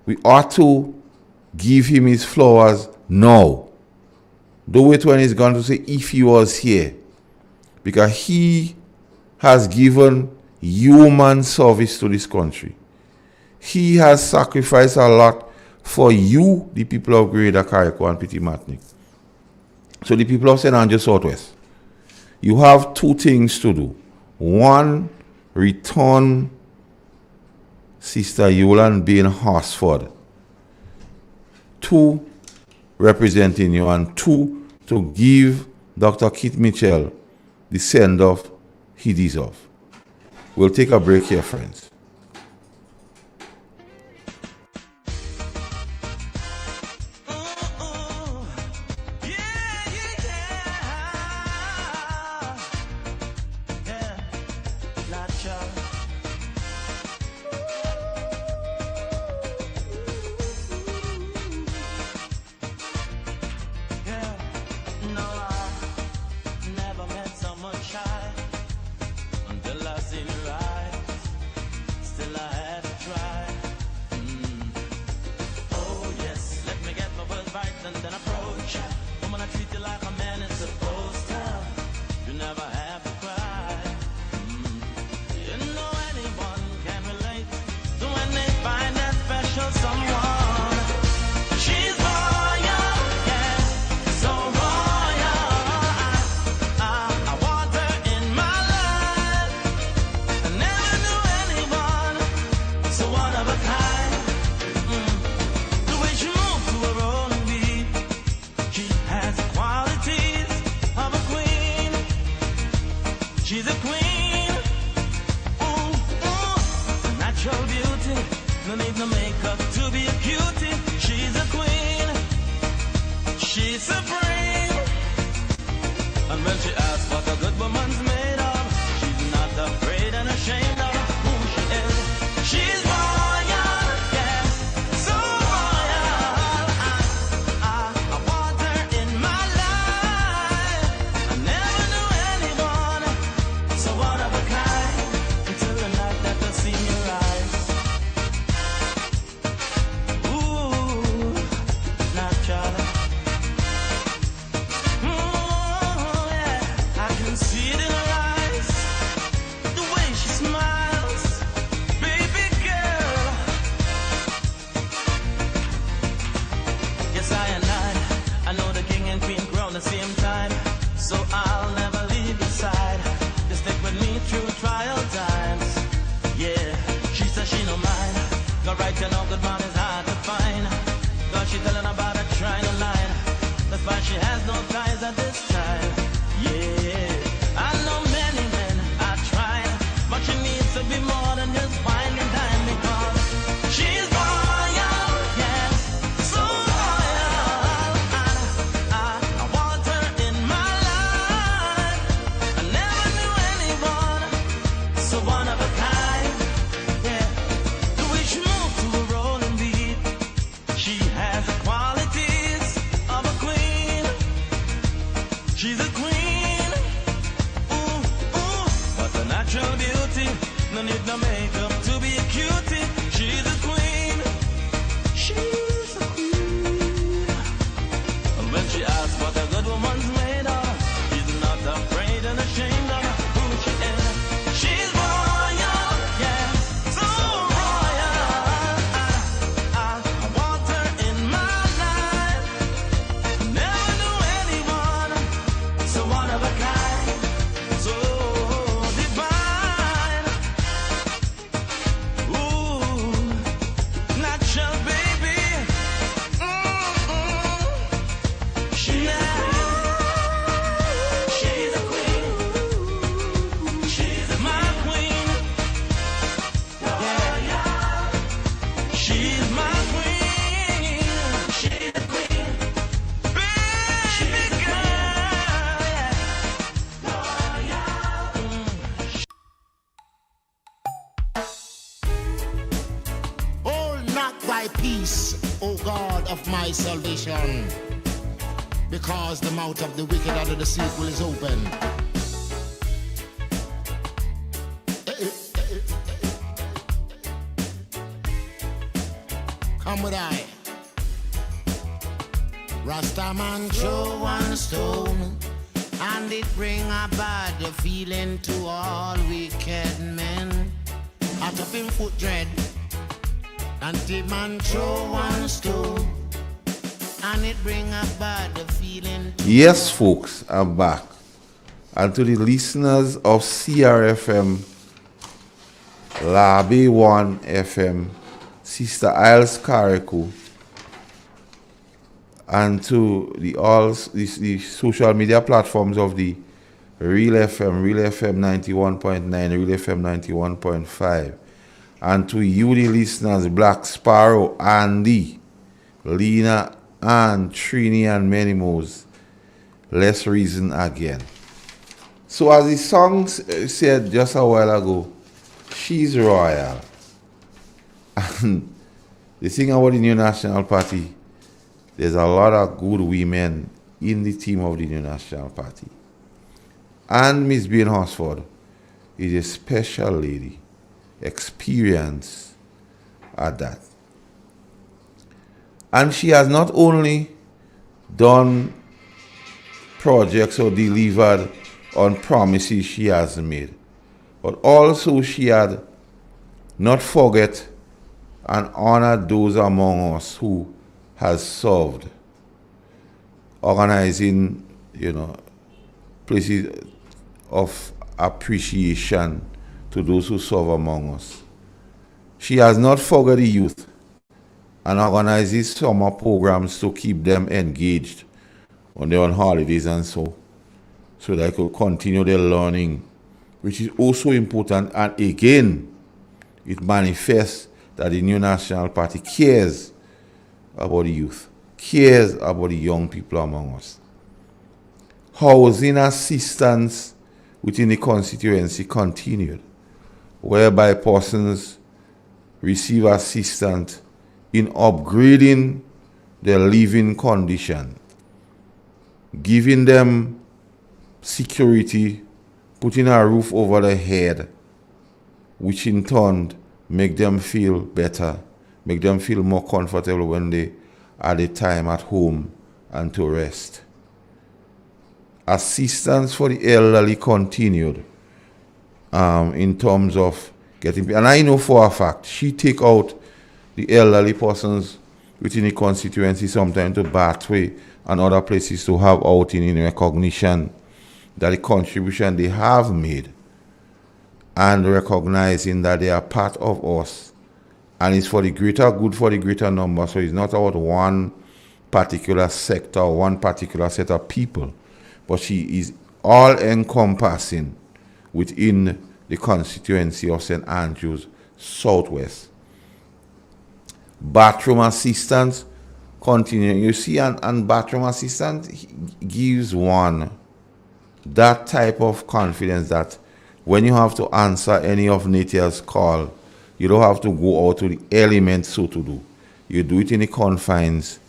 We ought to give him his flowers now. Don't wait when he's going to say if he was here. Because he has given human service to this country. He has sacrificed a lot for you, the people of Greater Carriacou and Petit Martinique. So the people of St. Andrew Southwest, you have two things to do. One, return Sister Yolan Bain Horsford. Two, representing you. And two, to give Dr. Keith Mitchell the send-off he deserves. We'll take a break here, friends.
My salvation, because the mouth of the wicked under the sequel is open. I'm with I. Rastaman throw one stone, and it bring a bad feeling to all wicked men. Out of him foot dread, and the man throw one stone, and it bring a bad feeling.
Yes, folks, I'm back. And to the listeners of CRFM, Labe 1 FM, Sister Isles Carrico, and to the social media platforms of the Real FM 91.9, Real FM 91.5, and to you, the listeners, Black Sparrow, Andy, Lena, and Trini, and many more. Let's reason again. So as the song said just a while ago, she's royal. And the thing about the New National Party, there's a lot of good women in the team of the New National Party. And Miss Bean Horsford is a special lady, experienced at that. And she has not only done projects or delivered on promises she has made, but also she had not forget and honored those among us who has served, organizing, places of appreciation to those who serve among us. She has not forgotten the youth and organizes summer programs to keep them engaged when they're on holidays and so they could continue their learning, which is also important. And again, it manifests that the New National Party cares about the youth, cares about the young people among us. Housing assistance within the constituency continued, whereby persons receive assistance in upgrading their living condition, giving them security, putting a roof over their head, which in turn make them feel better, make them feel more comfortable when they are the time at home and to rest. Assistance for the elderly continued in terms of getting, and I know for a fact, she take out the elderly persons within the constituency sometimes to Bathway and other places to have outing in recognition that the contribution they have made and recognizing that they are part of us, and it's for the greater good, for the greater number. So it's not about one particular sector or one particular set of people, but she is all encompassing within the constituency of St. Andrews Southwest. Bathroom assistance continuing. You see, and bathroom assistance gives one that type of confidence that when you have to answer any of nature's call, you don't have to go out to the elements so to do. You do it in the confines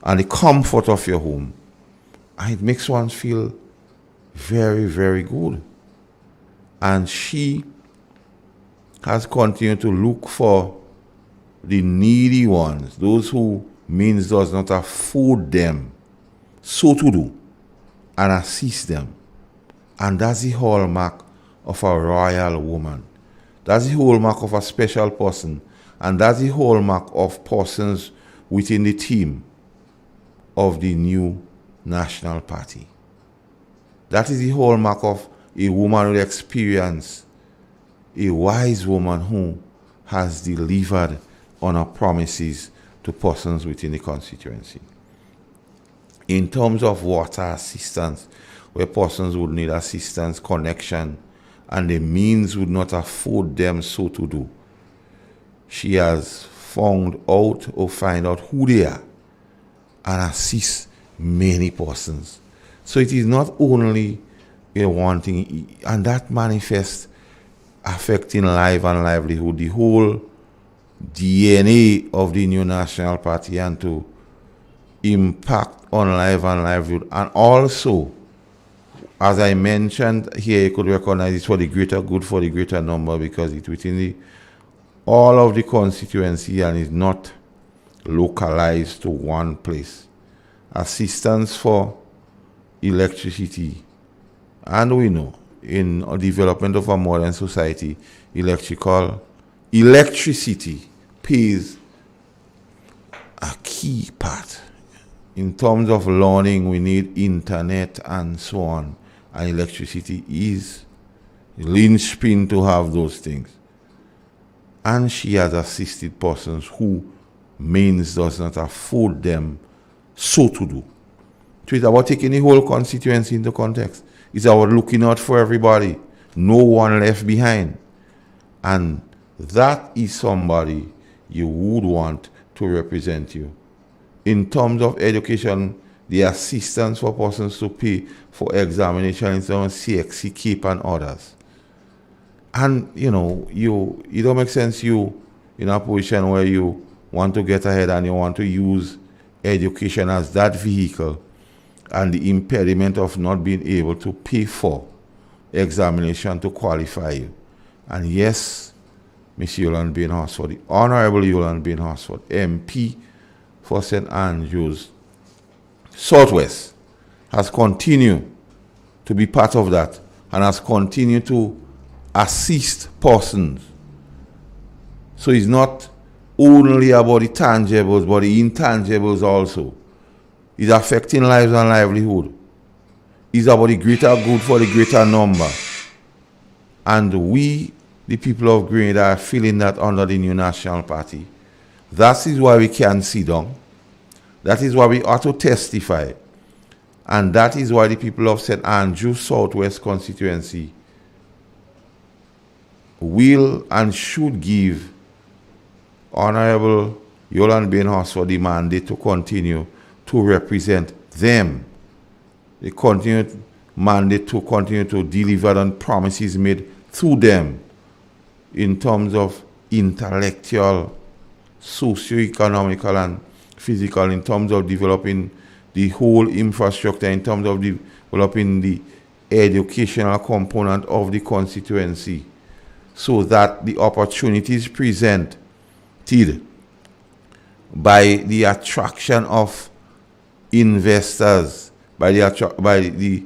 and the comfort of your home. And it makes one feel very, very good. And she has continued to look for the needy ones, those who means does not afford them, so to do, and assist them. And that's the hallmark of a royal woman. That's the hallmark of a special person. And that's the hallmark of persons within the team of the New National Party. That is the hallmark of a woman with experience, a wise woman who has delivered on her promises to persons within the constituency. In terms of water assistance, where persons would need assistance, connection, and the means would not afford them so to do, she has found out or find out who they are and assist many persons. So it is not only a one thing, and that manifests affecting life and livelihood, the whole DNA of the New National Party, and to impact on life and livelihood. And also, as I mentioned here, you could recognize it's for the greater good, for the greater number, because it's within all of the constituency and is not localized to one place. Assistance for electricity. And we know in the development of a modern society, electricity plays a key part. In terms of learning, we need internet and so on. And electricity is linchpin to have those things. And she has assisted persons who means does not afford them so to do. So it's about taking the whole constituency into context. It's about looking out for everybody. No one left behind. And that is somebody you would want to represent you. In terms of education, the assistance for persons to pay for examination in terms of CXC, CAPE and others. And, it don't make sense you in a position where you want to get ahead and you want to use education as that vehicle and the impediment of not being able to pay for examination to qualify you. And yes, Miss Yolande Bain Horsford, the Honorable Yolande Bain Horsford, MP for St. Andrews Southwest, has continued to be part of that and has continued to assist persons. So it's not only about the tangibles, but the intangibles also. It's affecting lives and livelihood. It's about the greater good for the greater number. And we, the people of Grenada, are feeling that under the new National Party. That is why we can sit down. That is why we ought to testify. And that is why the people of St. Andrews Southwest constituency will and should give Honorable Yolande Bain Horsford the mandate to continue to represent them. The continued mandate to continue to deliver on promises made through them in terms of intellectual, socio-economical and physical, in terms of developing the whole infrastructure, in terms of developing the educational component of the constituency, so that the opportunities presented by the attraction of investors, by the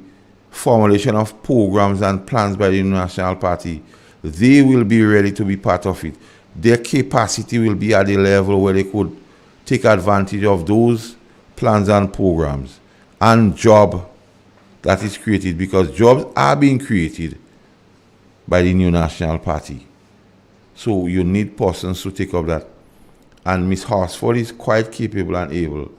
formulation of programs and plans by the National Party, they will be ready to be part of it. Their capacity will be at the level where they could take advantage of those plans and programs and job that is created, because jobs are being created by the new National Party. So you need persons to take up that. And Ms. Horsford is quite capable and able,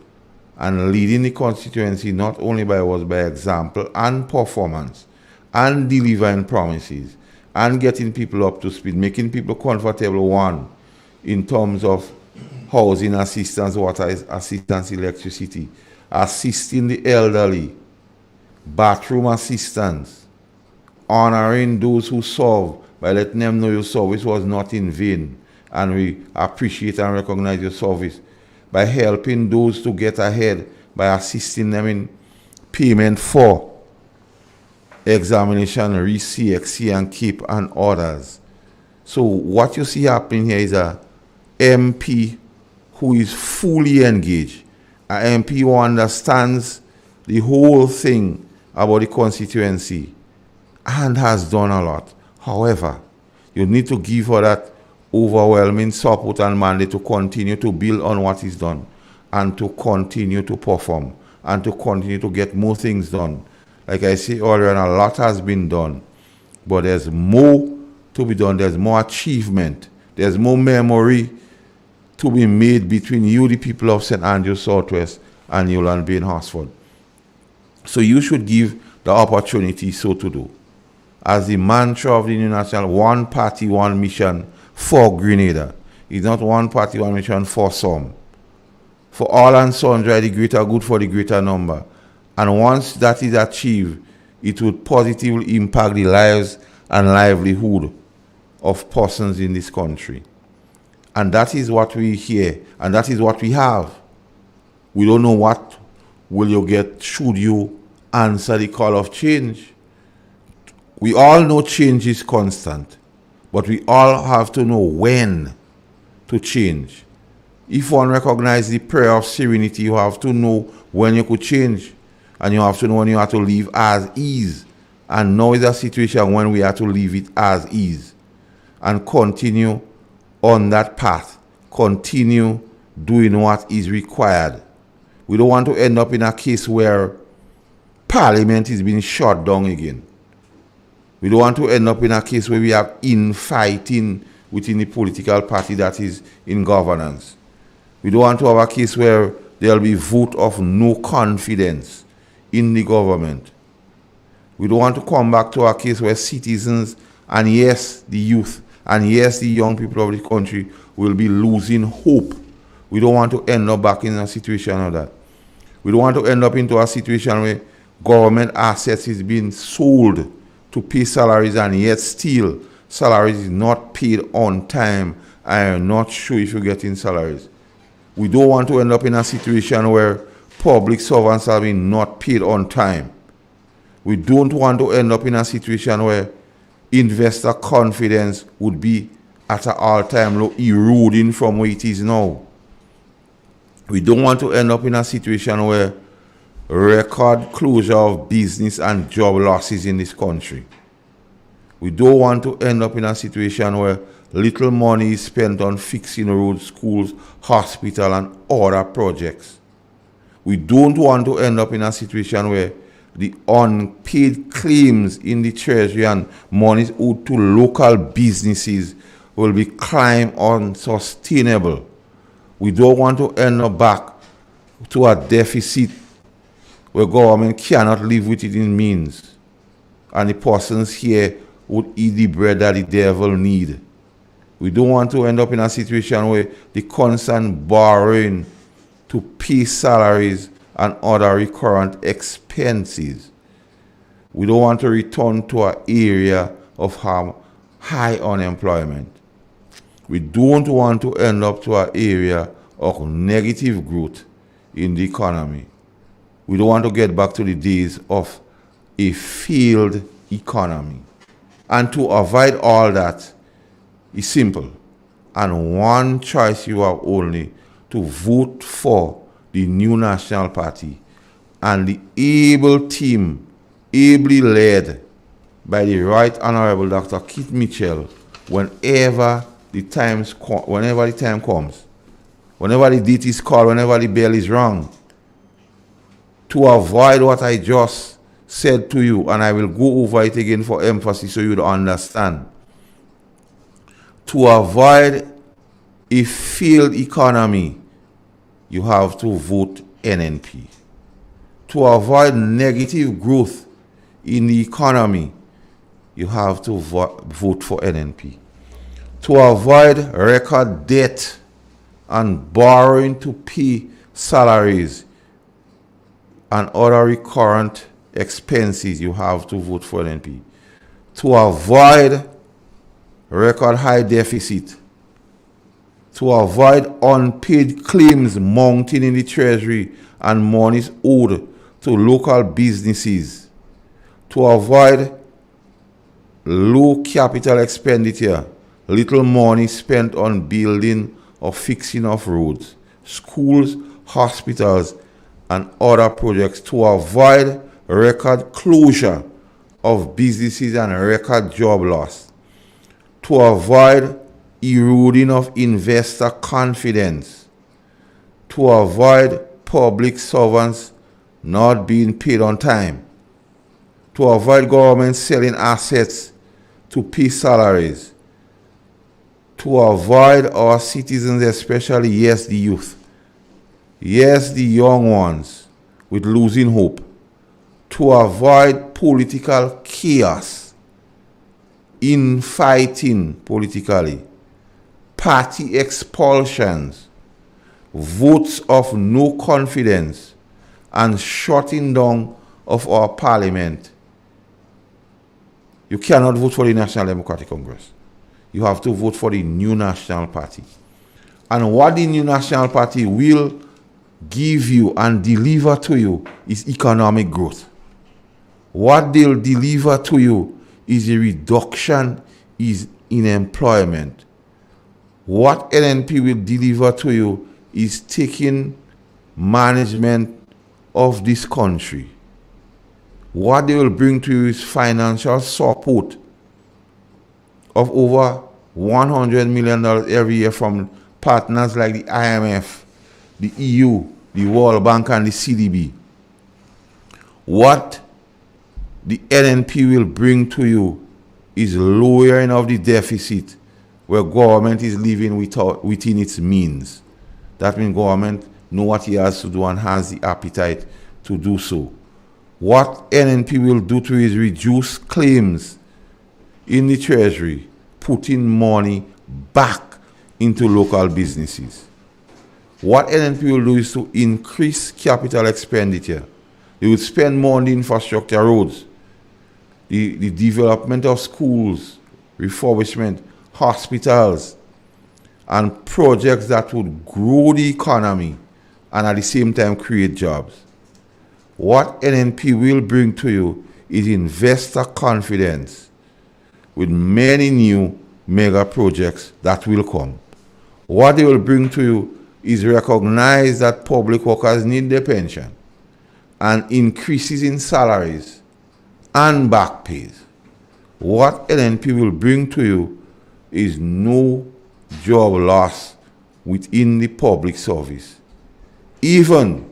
and leading the constituency not only by example and performance, and delivering promises, and getting people up to speed, making people comfortable, one, in terms of housing assistance, water assistance, electricity, assisting the elderly, bathroom assistance, honoring those who serve by letting them know your service was not in vain, and we appreciate and recognize your service, by helping those to get ahead, by assisting them in payment for examination, CXC and CAPE and others. So what you see happening here is a MP who is fully engaged, an MP who understands the whole thing about the constituency and has done a lot. However, you need to give her that overwhelming support and mandate to continue to build on what is done, and to continue to perform, and to continue to get more things done. Like I said earlier, a lot has been done, but there's more to be done. There's more achievement. There's more memory to be made between you, the people of St. Andrews Southwest, and Yolande Bain Horsford. So you should give the opportunity so to do. As the mantra of the new national, one party, one mission for Grenada. It's not one party, one mission for some. For all and sundry, the greater good for the greater number. And once that is achieved, it would positively impact the lives and livelihood of persons in this country. And that is what we hear, and that is what we have. We don't know what will you get should you answer the call of change. We all know change is constant, but we all have to know when to change. If one recognizes the prayer of serenity, you have to know when you could change. And you have to know when you have to leave as is. And now is a situation when we have to leave it as is. And continue on that path. Continue doing what is required. We don't want to end up in a case where Parliament is being shut down again. We don't want to end up in a case where we have infighting within the political party that is in governance. We don't want to have a case where there will be vote of no confidence in the government. We don't want to come back to a case where citizens, and yes, the youth, and yes, the young people of the country will be losing hope. We don't want to end up back in a situation of that. We don't want to end up into a situation where government assets is being sold to pay salaries, and yet still salaries is not paid on time. I am not sure if you're getting salaries. We don't want to end up in a situation where public servants are being not paid on time. We don't want to end up in a situation where investor confidence would be at an all-time low, eroding from where it is now. We don't want to end up in a situation where record closure of business and job losses in this country. We don't want to end up in a situation where little money is spent on fixing roads, schools, hospital, and other projects. We don't want to end up in a situation where the unpaid claims in the treasury and monies owed to local businesses will become unsustainable. We don't want to end up back to a deficit where government cannot live within means, and the persons here would eat the bread that the devil need. We don't want to end up in a situation where the constant borrowing to pay salaries and other recurrent expenses. We don't want to return to an area of high unemployment. We don't want to end up to an area of negative growth in the economy. We don't want to get back to the days of a failed economy. And to avoid all that is simple. And one choice you have only: to vote for the new National Party and the able team, ably led by the Right Honorable Dr. Keith Mitchell, whenever the time comes, whenever the date is called, whenever the bell is rung, to avoid what I just said to you, and I will go over it again for emphasis so you understand. To avoid a failed economy, you have to vote NNP. To avoid negative growth in the economy, you have to vote for NNP. To avoid record debt and borrowing to pay salaries and other recurrent expenses, you have to vote for NNP. To avoid record high deficit, to avoid unpaid claims mounting in the treasury and monies owed to local businesses, to avoid low capital expenditure, little money spent on building or fixing of roads, schools, hospitals, and other projects, to avoid record closure of businesses and record job loss, to avoid eroding of investor confidence, to avoid public servants not being paid on time, to avoid government selling assets to pay salaries, to avoid our citizens, especially, yes, the youth, yes, the young ones, with losing hope, to avoid political chaos, infighting politically, party expulsions, votes of no confidence, and shutting down of our parliament. You cannot vote for the National Democratic Congress. You have to vote for the new National Party. And what the new National Party will give you and deliver to you is economic growth. What they'll deliver to you is a reduction in employment. What NNP will deliver to you is taking management of this country. What they will bring to you is financial support of over $100 million every year from partners like the IMF, the EU, the World Bank, and the CDB. What the NNP will bring to you is lowering of the deficit where government is living within its means. That means government know what he has to do and has the appetite to do so. What NNP will do to you is reduce claims in the treasury, putting money back into local businesses. What NNP will do is to increase capital expenditure. They will spend more on the infrastructure, roads, the development of schools, refurbishment, hospitals, and projects that would grow the economy and at the same time create jobs. What NNP will bring to you is investor confidence with many new mega projects that will come. What they will bring to you is recognize that public workers need their pension and increases in salaries and back pays. What NNP will bring to you is no job loss within the public service. Even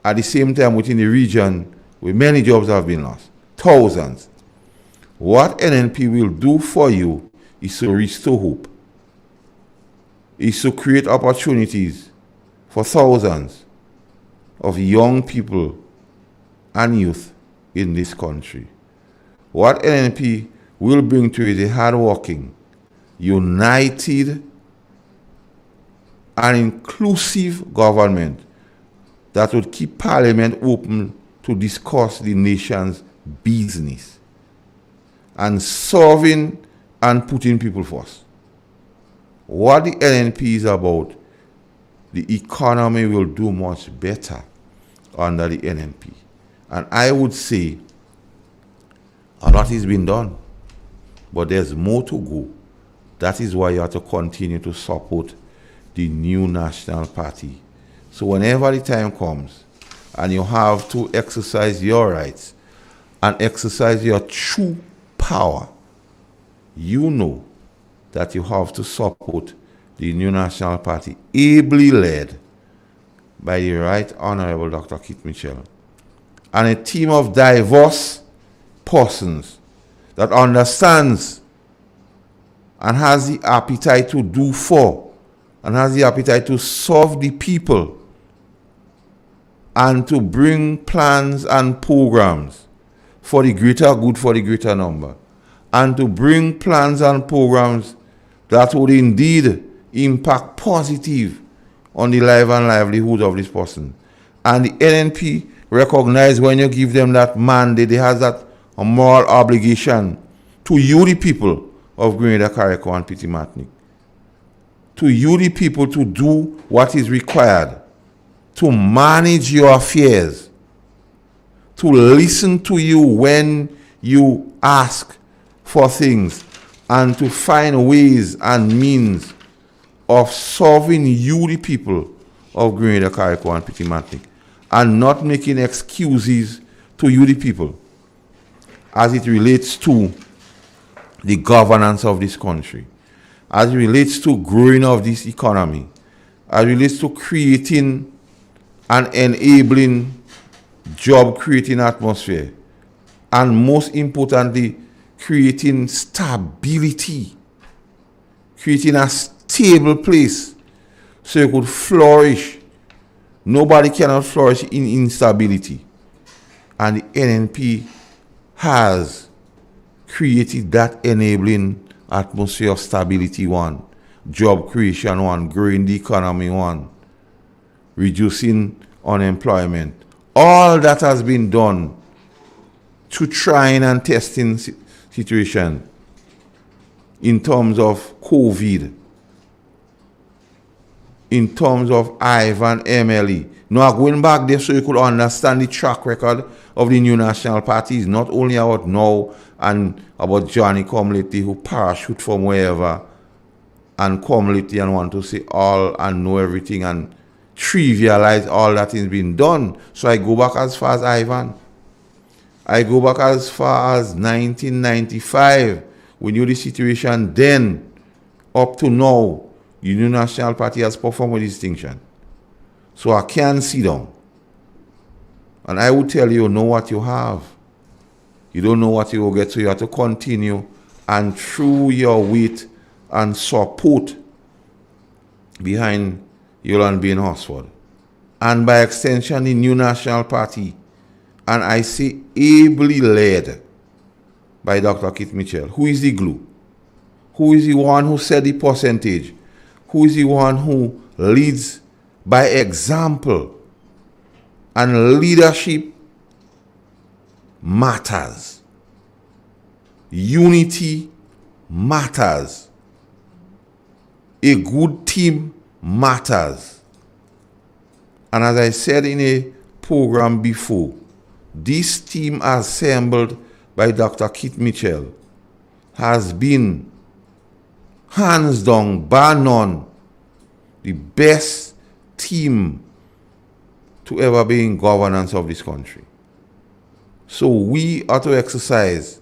at the same time within the region where many jobs have been lost, thousands. What NNP will do for you is to restore hope, is to create opportunities for thousands of young people and youth in this country. What NNP will bring to you is a hardworking, united, and inclusive government that would keep Parliament open to discuss the nation's business and serving and putting people first. What the NNP is about, the economy will do much better under the NNP. And I would say a lot has been done, but there's more to go. That is why you have to continue to support the new National Party. So whenever the time comes and you have to exercise your rights and exercise your true power, you know that you have to support the new National Party, ably led by the Right Honorable Dr. Keith Mitchell, and a team of diverse persons that understands and has the appetite to do for and has the appetite to serve the people and to bring plans and programs for the greater good, for the greater number, and to bring plans and programs that would indeed impact positive on the life and livelihood of this person. And the NNP recognize when you give them that mandate, they have that moral obligation to you, the people of Grenada, Carriacou, and Petit Martinique. To you, the people, to do what is required, to manage your affairs, to listen to you when you ask for things, and to find ways and means of serving you, the people of Grenada, Carriacou, and Petit Martinique, and not making excuses to you, the people, as it relates to the governance of this country, as it relates to growing of this economy, as it relates to creating and enabling job-creating atmosphere, and most importantly, creating stability, creating a stable place so you could flourish. Nobody cannot flourish in instability. And the NNP has created that enabling atmosphere of stability, one, job creation, one, growing the economy, one, reducing unemployment. All that has been done to trying and testing situation in terms of COVID, in terms of Ivan MLE. Now going back there so you could understand the track record of the new National Party is not only about now and about Johnny come lately who parachute from wherever and come lately and want to say all and know everything and trivialize all that is being done. So I go back as far as Ivan. I go back as far as 1995. We knew the situation then. Up to now, the New National Party has performed with distinction. So I can't sit down. And I would tell you, know what you have. You don't know what you will get, so you have to continue and through your weight and support behind Yolande Bain Horsford. And by extension, the New National Party. And I say ably led by Dr. Keith Mitchell. Who is the glue? Who is the one who set the percentage? Who is the one who leads by example? And leadership matters. Unity matters. A good team matters. And as I said in a program before, this team assembled by Dr. Keith Mitchell has been hands down, bar none, the best team to ever be in governance of this country. So we are to exercise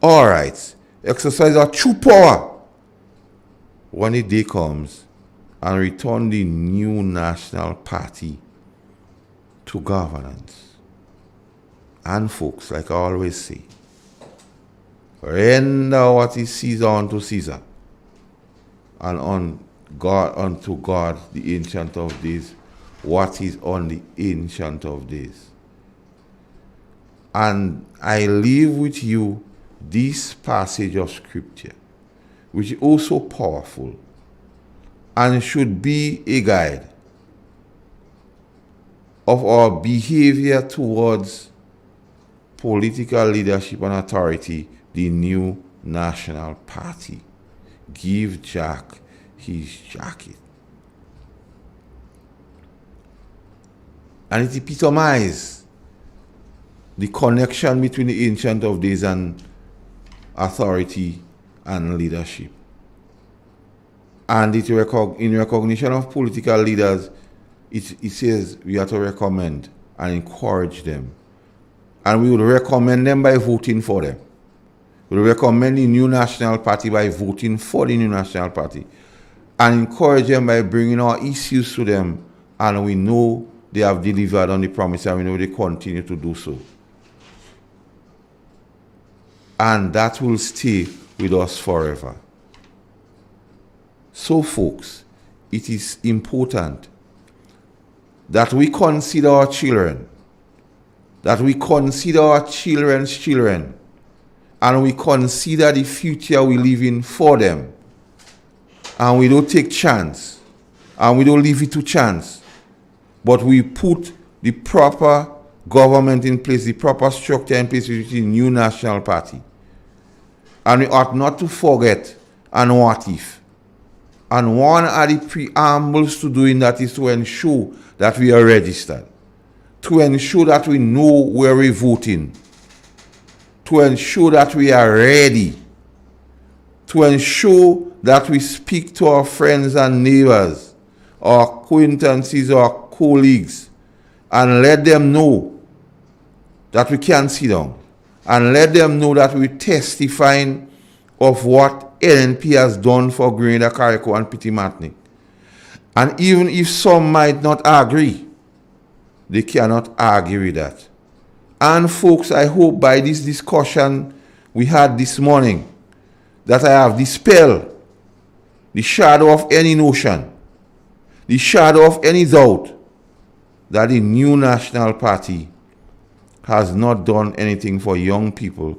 our rights, exercise our true power when the day comes and return the New National Party to governance. And folks, like I always say, render what is Caesar unto Caesar, and unto God, the Ancient of Days, what is on the Ancient of Days. And I leave with you this passage of Scripture, which is also powerful and should be a guide of our behavior towards political leadership and authority, the New National Party. Give Jack his jacket. And it epitomizes the connection between the Ancient of Days and authority and leadership. And it in recognition of political leaders, it says we have to recommend and encourage them. And we would recommend them by voting for them. We would recommend the New National Party by voting for the New National Party. And encourage them by bringing our issues to them. And we know they have delivered on the promise, and we know they continue to do so. And that will stay with us forever. So folks, it is important that we consider our children, that we consider our children's children, and we consider the future we live in for them. And we don't take chance, and we don't leave it to chance, but we put the proper government in place, the proper structure in place with the New National Party. And we ought not to forget, and what if? And one of the preambles to doing that is to ensure that we are registered, to ensure that we know where we're voting, to ensure that we are ready, to ensure that we speak to our friends and neighbors, our acquaintances, our colleagues, and let them know that we can sit down, and let them know that we're testifying of what NNP has done for Grenada, Carriacou, and Petit Martinique. And even if some might not agree, they cannot argue with that. And folks, I hope by this discussion we had this morning that I have dispelled the shadow of any notion, the shadow of any doubt that the New National Party has not done anything for young people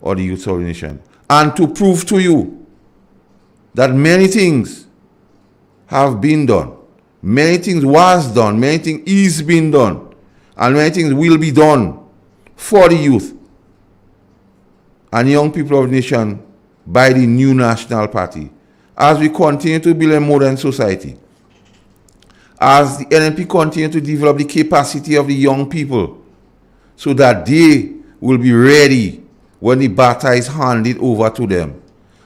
or the youth of the nation. And to prove to you that many things have been done, many things was done, many things is being done, and many things will be done for the youth and young people of the nation by the New National Party. As we continue to build a modern society, as the NNP continue to develop the capacity of the young people so that they will be ready when the baton is handed over to them,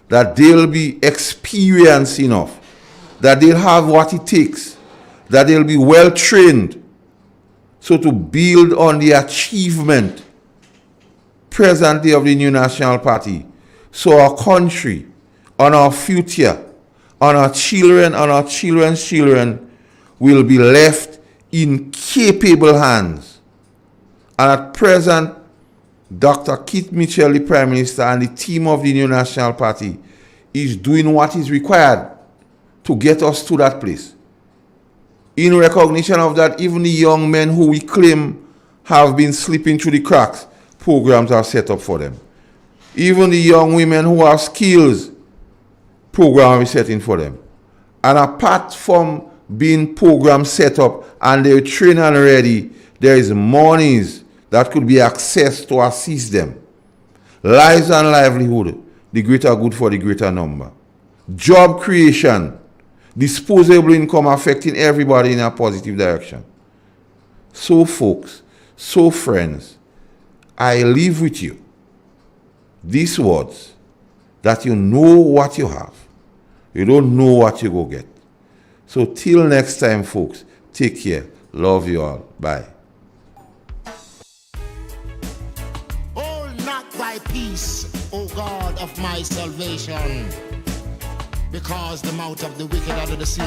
that they'll be experienced enough, that they'll have what it takes, that they'll be well trained, so to build on the achievement presently of the New National Party, so our country, on our future, on our children, on our children's children, will be left in capable hands. And at present, Dr. Keith Mitchell, the Prime Minister, and the team of the New National Party is doing what is required to get us to that place. In recognition of that, even the young men who we claim have been slipping through the cracks, programs are set up for them. Even the young women who have skills, programs are setting for them. And apart from being programs set up and they're trained and ready, there is monies that could be accessed to assist them. Lives and livelihood, the greater good for the greater number. Job creation, disposable income affecting everybody in a positive direction. So folks, so friends, I leave with you these words, that you know what you have. You don't know what you go get. So till next time, folks, take care. Love you all. Bye.
Hold not thy peace, O God of my salvation, because the mouth of the wicked are the deceit.